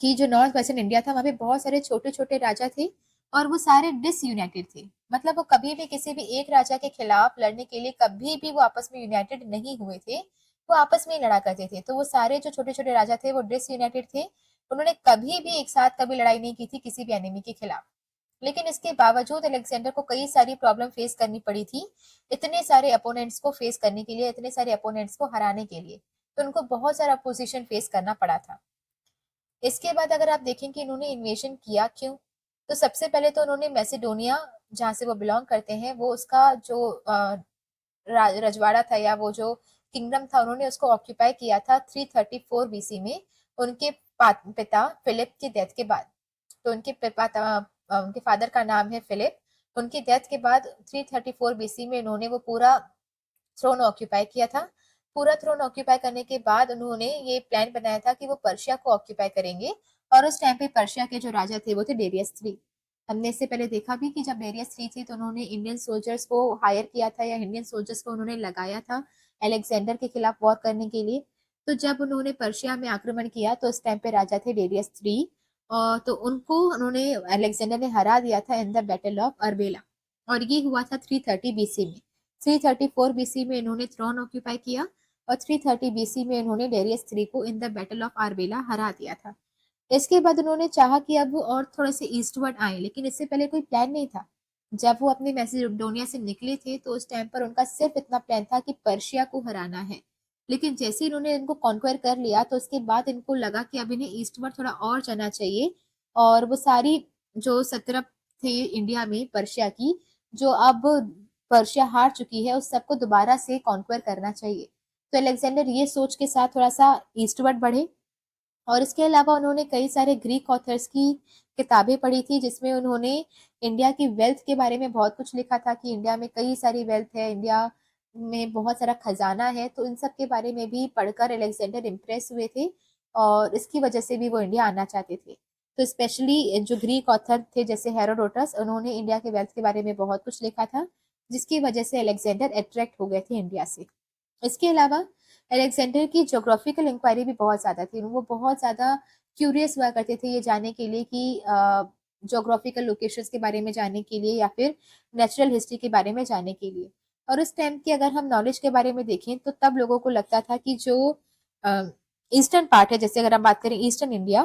कि जो नॉर्थ वेस्टर्न इंडिया था वहां पे बहुत सारे छोटे छोटे राजा थे और वो सारे डिसयूनाइटेड थे, मतलब वो कभी भी किसी भी एक राजा के खिलाफ लड़ने के लिए कभी भी वो आपस में यूनाइटेड नहीं हुए थे, वो आपस में ही लड़ा करते थे। तो वो सारे जो छोटे छोटे राजा थे वो डिसयूनाइटेड थे, उन्होंने कभी भी एक साथ कभी लड़ाई नहीं की थी किसी भी एनिमी के खिलाफ। लेकिन इसके बावजूद अलेक्जेंडर को कई सारी प्रॉब्लम फेस करनी पड़ी थी, इतने सारे अपोनेंट्स को फेस करने के लिए, इतने सारे अपोनेंट्स को हराने के लिए, तो उनको बहुत सारा अपोजिशन फेस करना पड़ा था। इसके बाद अगर आप देखें कि इन्होंने इन्वेशन किया क्यों, तो सबसे पहले तो उन्होंने मैसेडोनिया जहाँ से वो बिलोंग करते हैं, वो उसका जो रजवाड़ा था या वो जो किंगडम था, उन्होंने उसको ऑक्यूपाई किया था 334 बीसी में, उनके पिता फिलिप की डेथ के बाद। तो उनके फादर का नाम है फिलिप। उनकी डेथ के बाद 334 बीसी में इन्होंने वो पूरा थ्रोन ऑक्यूपाई किया था। पूरा थ्रोन ऑक्यूपाई करने के बाद उन्होंने ये प्लान बनाया था कि वो पर्शिया को ऑक्यूपाई करेंगे, और उस टाइम पे पर्शिया के जो राजा थे वो थे डेरियस थ्री। हमने इससे पहले देखा भी कि जब डेरियस थ्री थी तो उन्होंने इंडियन सोल्जर्स को हायर किया था या इंडियन सोल्जर्स को उन्होंने लगाया था अलेक्जेंडर के खिलाफ वॉर करने के लिए। तो जब उन्होंने पर्शिया में आक्रमण किया तो उस टाइम पे राजा थे डेरियस थ्री, और तो उनको उन्होंने अलेक्जेंडर ने हरा दिया था इन द बैटल ऑफ अर्बेला, और ये हुआ था 330 बीसी में। 334 बीसी में इन्होंने थ्रोन ऑक्यूपाई किया और 330 बीसी में इन्होंने डेरियस थ्री को इन द बैटल ऑफ आर्बेला हरा दिया था। इसके बाद उन्होंने चाहा कि अब वो और थोड़े से ईस्टवर्ड आए, लेकिन इससे पहले कोई प्लान नहीं था। जब वो अपने मैसेडोनिया से निकले थे तो उस टाइम पर उनका सिर्फ इतना प्लान था कि पर्शिया को हराना है। लेकिन जैसे ही इन्होंने इनको कॉन्क्वेर कर लिया तो उसके बाद इनको लगा कि अब इन्हें ईस्टवर्ड थोड़ा और जाना चाहिए, और वो सारी जो सत्रप थे इंडिया में पर्शिया की, जो अब पर्शिया हार चुकी है, उस सबको दोबारा से कॉन्क्वेर करना चाहिए। तो अलेक्जेंडर ये सोच के साथ थोड़ा सा ईस्टवर्ड बढ़े, और इसके अलावा उन्होंने कई सारे ग्रीक ऑथर्स की किताबें पढ़ी थी जिसमें उन्होंने इंडिया की वेल्थ के बारे में बहुत कुछ लिखा था कि इंडिया में कई सारी वेल्थ है, इंडिया में बहुत सारा खजाना है। तो इन सब के बारे में भी पढ़कर अलेक्जेंडर इम्प्रेस हुए थे, और इसकी वजह से भी वो इंडिया आना चाहते थे। तो स्पेशली जो ग्रीक ऑथर थे जैसे हेरोडोटस, उन्होंने इंडिया के वेल्थ के बारे में बहुत कुछ लिखा था, जिसकी वजह से अलेक्जेंडर अट्रैक्ट हो गए थे इंडिया से। इसके अलावा अलेक्जेंडर की ज्योग्राफिकल इंक्वायरी भी बहुत ज़्यादा थी, वो बहुत ज़्यादा क्यूरियस हुआ करते थे ये जानने के लिए कि ज्योग्राफिकल लोकेशंस के बारे में जानने के लिए या फिर नेचुरल हिस्ट्री के बारे में जानने के लिए। और उस टाइम की अगर हम नॉलेज के बारे में देखें तो तब लोगों को लगता था कि जो ईस्टर्न पार्ट है, जैसे अगर हम बात करें ईस्टर्न इंडिया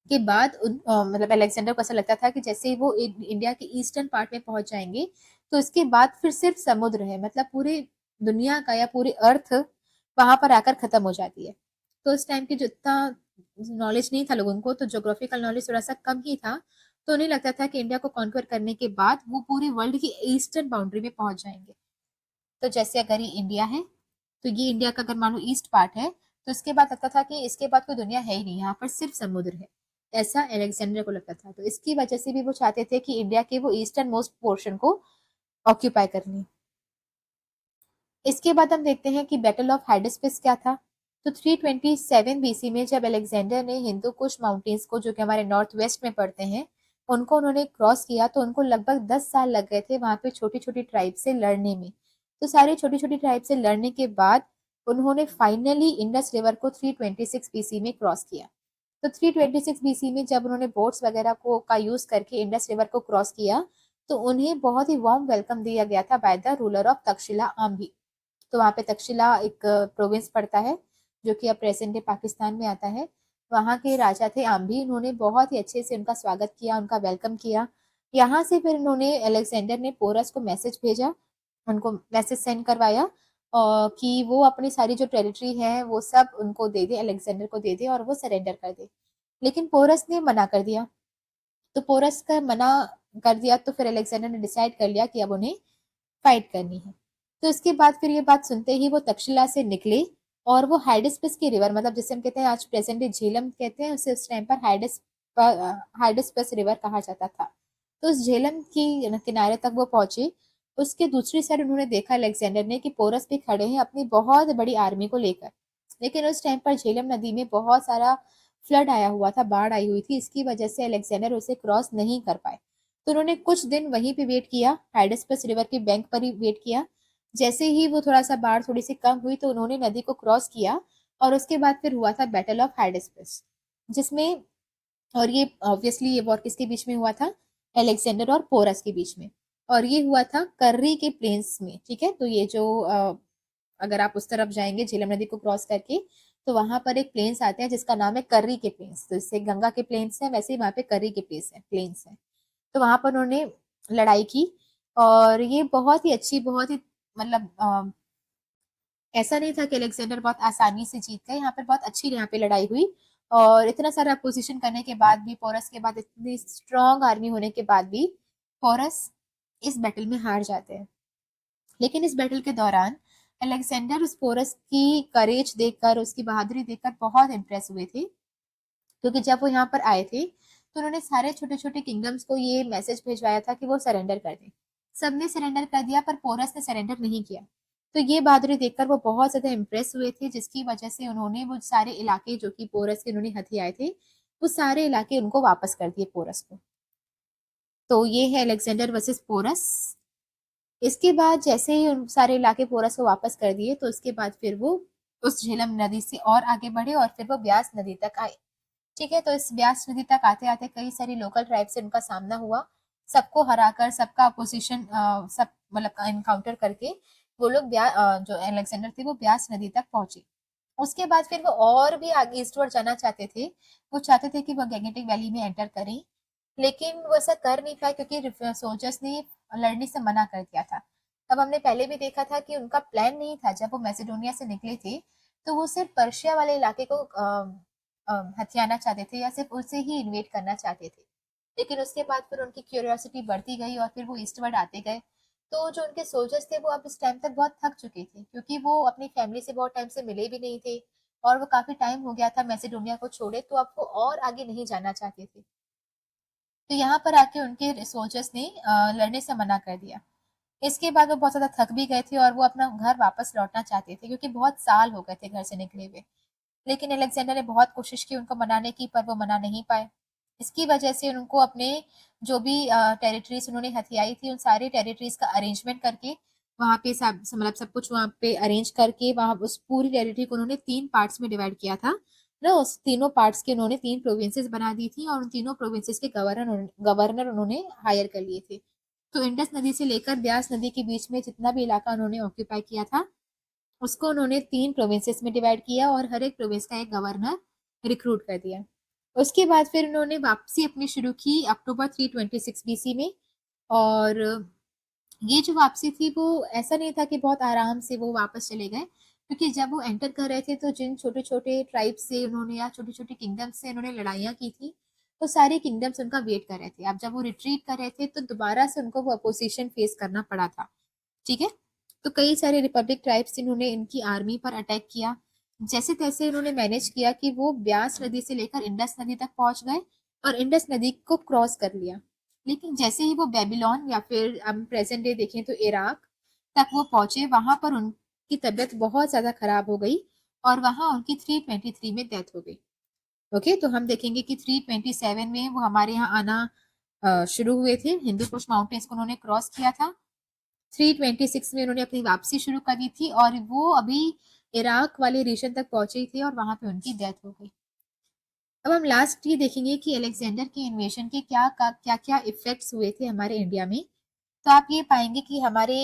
के बाद मतलब अलेक्जेंडर को ऐसा लगता था कि जैसे ही वो इंडिया के ईस्टर्न पार्ट में पहुंच जाएंगे तो इसके बाद फिर सिर्फ समुद्र है, मतलब पूरे दुनिया का या पूरी अर्थ वहां पर आकर खत्म हो जाती है। तो उस टाइम की जो इतना नॉलेज नहीं था लोगों को, तो ज्योग्राफिकल नॉलेज थोड़ा सा कम ही था, तो उन्हें लगता था कि इंडिया को कॉन्कर करने के बाद वो पूरे वर्ल्ड की ईस्टर्न बाउंड्री में पहुंच जाएंगे। तो जैसे अगर ये इंडिया है, तो ये इंडिया का अगर मान लो ईस्ट पार्ट है, तो इसके बाद लगता था कि इसके बाद कोई दुनिया है ही नहीं, यहाँ पर सिर्फ समुद्र है, ऐसा अलेक्जेंडर को लगता था। तो इसकी वजह से भी वो चाहते थे कि इंडिया के वो ईस्टर्न मोस्ट पोर्शन को ऑक्यूपाई कर लें। इसके बाद हम देखते हैं कि बैटल ऑफ हाइडेस्पिस क्या था। तो 327 बीसी में जब अलेक्जेंडर ने हिंदू कुश माउंटेन्स को, जो कि हमारे नॉर्थ वेस्ट में पड़ते हैं, उनको उन्होंने क्रॉस किया, तो उनको लगभग 10 साल लग गए थे वहां पे छोटी छोटी ट्राइब से लड़ने में। तो सारी छोटी छोटी ट्राइब से लड़ने के बाद उन्होंने फाइनली इंडस रिवर को 326 बीसी में क्रॉस किया। तो 326 बीसी में जब उन्होंने बोट्स वगैरह को का यूज करके इंडस रिवर को क्रॉस किया, तो उन्हें बहुत ही वार्म वेलकम दिया गया था by the ruler of Takshashila Ambhi. तो वहाँ पे तक्षशिला एक प्रोविंस पड़ता है जो कि अब प्रेजेंट डे पाकिस्तान में आता है। वहाँ के राजा थे आम्भी, उन्होंने बहुत ही अच्छे से उनका स्वागत किया, उनका वेलकम किया। यहाँ से फिर उन्होंने अलेक्जेंडर ने पोरस को मैसेज भेजा, उनको मैसेज सेंड करवाया और कि वो अपनी सारी जो टेरिटरी है वो सब उनको दे दे, अलेक्जेंडर को दे दे और वो सरेंडर कर दे। लेकिन पोरस ने मना कर दिया। तो पोरस का मना कर दिया, तो फिर अलेक्जेंडर ने डिसाइड कर लिया कि अब उन्हें फाइट करनी है। तो इसके बाद फिर ये बात सुनते ही वो तक्षशिला से निकले और वो हाइडिस्पस की रिवर, मतलब जिसे हम कहते हैं आज प्रेजेंट डे झेलम कहते हैं, उसे उस टाइम पर हाइडिस्पस रिवर कहा जाता था। तो उस झेलम की किनारे तक वो पहुंचे। उसके दूसरी साइड उन्होंने देखा अलेक्जेंडर ने कि पोरस भी खड़े हैं अपनी बहुत बड़ी आर्मी को लेकर, लेकिन उस टाइम पर झेलम नदी में बहुत सारा फ्लड आया हुआ था, बाढ़ आई हुई थी, इसकी वजह से अलेक्जेंडर उसे क्रॉस नहीं कर पाए। तो उन्होंने कुछ दिन वहीं पे वेट किया, हाइडिस्पस रिवर के बैंक पर ही वेट किया। जैसे ही वो थोड़ा सा बाढ़ थोड़ी सी कम हुई तो उन्होंने नदी को क्रॉस किया, और उसके बाद फिर हुआ था बैटल ऑफ हाइडिस्पस, जिसमें, और ये ऑब्वियसली ये वॉर किसके बीच में हुआ था, अलेक्जेंडर और पोरस के बीच में, और ये हुआ था कर्री के प्लेन्स में। ठीक है, तो ये जो अगर आप उस तरफ जाएंगे झेलम नदी को क्रॉस करके, तो वहां पर एक प्लेन्स आते हैं जिसका नाम है कर्री के प्लेन्स। तो जैसे गंगा के प्लेन्स है, वैसे ही वहां पे कर्री के प्लेन्स है। तो वहां पर उन्होंने लड़ाई की, और ये बहुत ही अच्छी, बहुत ही मतलब ऐसा नहीं था कि अलेक्जेंडर बहुत आसानी से जीत गए, यहाँ पर बहुत अच्छी यहाँ पे लड़ाई हुई। और इतना सारा अपोजिशन करने के बाद भी, पोरस के बाद इतनी स्ट्रॉन्ग आर्मी होने के बाद भी, पोरस इस बैटल में हार जाते हैं। लेकिन इस बैटल के दौरान अलेक्जेंडर उस पोरस की करेज देखकर, उसकी बहादुरी देखकर बहुत इंप्रेस हुए थे, क्योंकि जब वो यहाँ पर आए थे तो उन्होंने सारे छोटे छोटे किंगडम्स को ये मैसेज भिजवाया था कि वो सरेंडर कर दें। सबने सरेंडर कर दिया, पर पोरस ने सरेंडर नहीं किया। तो ये बहादुरी देखकर वो बहुत ज्यादा इम्प्रेस हुए थे, जिसकी वजह से उन्होंने वो सारे इलाके जो कि पोरस के उन्होंने हथियाए थे, वो सारे इलाके उनको वापस कर दिए पोरस को। तो ये है अलेक्जेंडर वर्सेस पोरस। इसके बाद जैसे ही उन सारे इलाके पोरस को वापस कर दिए, तो उसके बाद फिर वो उस झेलम नदी से और आगे बढ़े और फिर वो ब्यास नदी तक आए। ठीक है, तो इस ब्यास नदी तक आते आते कई सारी लोकल ट्राइब से उनका सामना हुआ। सबको हराकर, सबका अपोजिशन, सब मतलब एनकाउंटर करके वो लोग जो अलेक्जेंडर थे वो ब्यास नदी तक पहुंचे। उसके बाद फिर वो और भी आगे ईस्टवर्ड जाना चाहते थे। वो चाहते थे कि वो गैंगेटिक वैली में एंटर करें, लेकिन वो ऐसा कर नहीं पाए क्योंकि सोल्जर्स ने लड़ने से मना कर दिया था। अब हमने पहले भी देखा था कि उनका प्लान नहीं था, जब वो मैसेडोनिया से निकले थे तो वो सिर्फ पर्शिया वाले इलाके को हथियाना चाहते थे, या सिर्फ उसे ही इन्वेट करना चाहते थे। लेकिन उसके बाद फिर उनकी क्यूरियोसिटी बढ़ती गई और फिर वो ईस्टवर्ड आते गए। तो जो उनके सोल्जर्स थे वो अब इस टाइम तक बहुत थक चुके थे, क्योंकि वो अपनी फैमिली से बहुत टाइम से मिले भी नहीं थे, और वो काफी टाइम हो गया था मैसेडोनिया को छोड़े, तो अब वो और आगे नहीं जाना चाहते थे। तो यहाँ पर आके उनके सोल्जर्स ने लड़ने से मना कर दिया। इसके बाद वो बहुत ज्यादा थक भी गए थे और वो अपना घर वापस लौटना चाहते थे, क्योंकि बहुत साल हो गए थे घर से निकले हुए। लेकिन अलेक्जेंडर ने बहुत कोशिश की उनको मनाने की, पर वो मना नहीं पाए। इसकी वजह से उनको अपने जो भी टेरिटरीज उन्होंने हथियाई थी, उन सारे टेरिटरीज का अरेंजमेंट करके, वहाँ पे मतलब सब कुछ वहाँ पे अरेंज करके, वहाँ उस पूरी टेरिटरी को उन्होंने 3 पार्ट्स में डिवाइड किया था ना। उस तीनों पार्ट्स के उन्होंने 3 प्रोविंसेस बना दी थी, और उन तीनों प्रोविंसेस के गवर्नर उन्होंने हायर कर लिए थे। तो इंडस नदी से लेकर ब्यास नदी के बीच में जितना भी इलाका उन्होंने ऑक्यूपाई किया था, उसको उन्होंने 3 प्रोविंसेस में डिवाइड किया, और हर एक प्रोविंस का एक गवर्नर रिक्रूट कर दिया। उसके बाद फिर उन्होंने वापसी अपनी शुरू की अक्टूबर 326 बीसी में। और ये जो वापसी थी वो ऐसा नहीं था कि बहुत आराम से वो वापस चले गए, क्योंकि जब वो एंटर कर रहे थे तो जिन छोटे छोटे ट्राइब से उन्होंने, या छोटे छोटे किंगडम से उन्होंने लड़ाइयाँ की थी, तो सारे किंगडम्स उनका वेट कर रहे थे। अब जब वो रिट्रीट कर रहे थे तो दोबारा से उनको वो अपोजिशन फेस करना पड़ा था। ठीक है, तो कई सारे रिपब्लिक ट्राइब्स इन्होंने इनकी आर्मी पर अटैक किया। जैसे तैसे इन्होंने मैनेज किया कि वो ब्यास नदी से लेकर इंडस नदी तक पहुंच गए, और इंडस नदी को क्रॉस कर लिया। लेकिन जैसे ही वो बेबीलोन, या फिर हम प्रेजेंट डे देखें तो इराक तक वो पहुंचे, वहां पर उनकी तबीयत बहुत ज्यादा खराब हो गई, और वहां उनकी 323 में डेथ हो गई। ओके, तो हम देखेंगे कि 327 में वो हमारे यहाँ आना शुरू हुए थे, हिंदू कुश माउंटेन्स को उन्होंने क्रॉस किया था। 326 में उन्होंने अपनी वापसी शुरू कर दी थी, और वो अभी इराक वाले रीजन तक पहुंचे थे, और वहां पे उनकी डेथ हो गई। अब हम लास्ट ये देखेंगे कि अलेक्जेंडर की इन्वेशन के क्या क्या इफेक्ट्स हुए थे हमारे इंडिया में। तो आप ये पाएंगे कि हमारे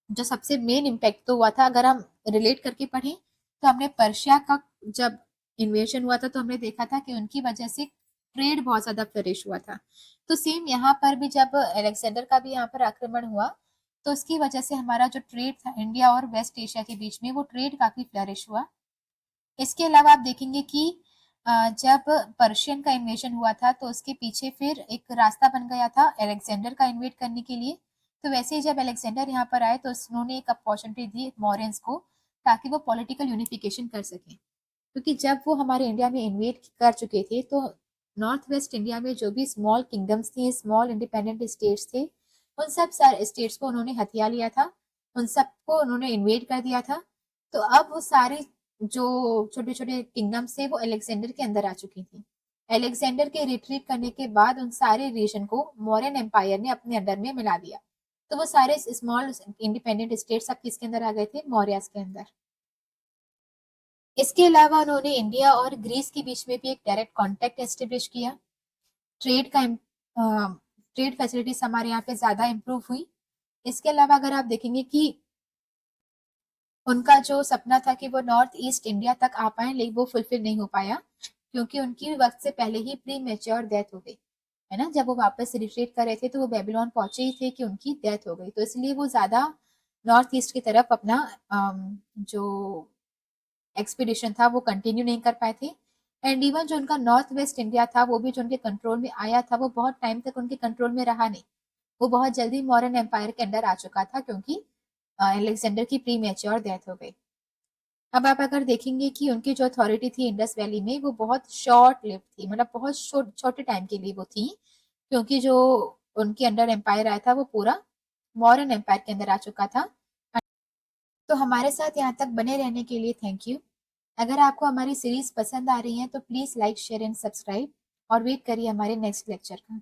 जो सबसे मेन इम्पैक्ट तो हुआ था, अगर हम रिलेट करके पढ़ें, तो हमने पर्शिया का जब इन्वेशन हुआ था तो हमने देखा था कि उनकी वजह से ट्रेड बहुत ज्यादा फ्लरिश हुआ था। तो सेम यहाँ पर भी जब अलेक्जेंडर का भी यहाँ पर आक्रमण हुआ, तो उसकी वजह से हमारा जो ट्रेड था इंडिया और वेस्ट एशिया के बीच में, वो ट्रेड काफी फ्लरिश हुआ। इसके अलावा आप देखेंगे कि जब पर्शियन का इन्वेजन हुआ था तो उसके पीछे फिर एक रास्ता बन गया था अलेक्जेंडर का इन्वेट करने के लिए। तो वैसे ही जब अलेक्जेंडर यहाँ पर आए तो उन्होंने एक अपॉर्चुनिटी दी मौर्यंस को, ताकि वो पॉलिटिकल यूनिफिकेशन कर सकें। क्योंकि जब वो हमारे इंडिया में इन्वेट कर चुके थे तो नॉर्थ वेस्ट इंडिया में जो भी स्मॉल किंगडम्स थे, स्मॉल इंडिपेंडेंट स्टेट्स थे, उन सब सारे स्टेट्स को उन्होंने हथिया लिया था, उन सबको उन्होंने इन्वेट कर दिया था। तो अब वो सारे जो छोटे छोटे किंगडम्स थे वो अलेक्जेंडर के अंदर आ चुकी थी। अलेक्जेंडर के रिट्रीट करने के बाद उन सारे रीजन को मौर्यन एम्पायर ने अपने अंडर में मिला दिया। तो वो सारे स्मॉल इंडिपेंडेंट स्टेट्स अब किसके अंदर आ गए थे? मौर्यस के अंदर। इसके अलावा उन्होंने इंडिया और ग्रीस के बीच में भी एक डायरेक्ट कॉन्टैक्ट एस्टेब्लिश किया। ट्रेड का ट्रेड फैसिलिटीज हमारे यहाँ पे ज्यादा इम्प्रूव हुई। इसके अलावा अगर आप देखेंगे कि उनका जो सपना था कि वो नॉर्थ ईस्ट इंडिया तक आ पाए, लेकिन वो फुलफिल नहीं हो पाया, क्योंकि उनकी वक्त से पहले ही प्री मेच्योर डेथ हो गई है ना। जब वो वापस रिट्रीट कर रहे थे तो वो बेबीलोन पहुंचे ही थे कि उनकी डेथ हो गई, तो इसलिए वो ज्यादा नॉर्थ ईस्ट की तरफ अपना जो एक्सपीडिशन था वो कंटिन्यू नहीं कर पाए थे। एंड इवन जो उनका नॉर्थ वेस्ट इंडिया था वो भी जो उनके कंट्रोल में आया था वो बहुत टाइम तक उनके कंट्रोल में रहा नहीं। वो बहुत जल्दी मॉडर्न एम्पायर के अंडर आ चुका था, क्योंकि अलेक्जेंडर की प्री मेच्योर डेथ हो गई। अब आप अगर देखेंगे कि उनकी जो अथॉरिटी थी इंडस वैली में वो बहुत शॉर्ट लिव थी, मतलब बहुत छोटे टाइम के लिए वो थी, क्योंकि जो उनके अंडर एम्पायर आया था वो पूरा मॉडर्न एम्पायर के अंदर आ चुका था। तो हमारे साथ यहाँ तक बने रहने के लिए थैंक यू। अगर आपको हमारी सीरीज पसंद आ रही है तो please like share and subscribe, और वेट करिए हमारे नेक्स्ट लेक्चर का।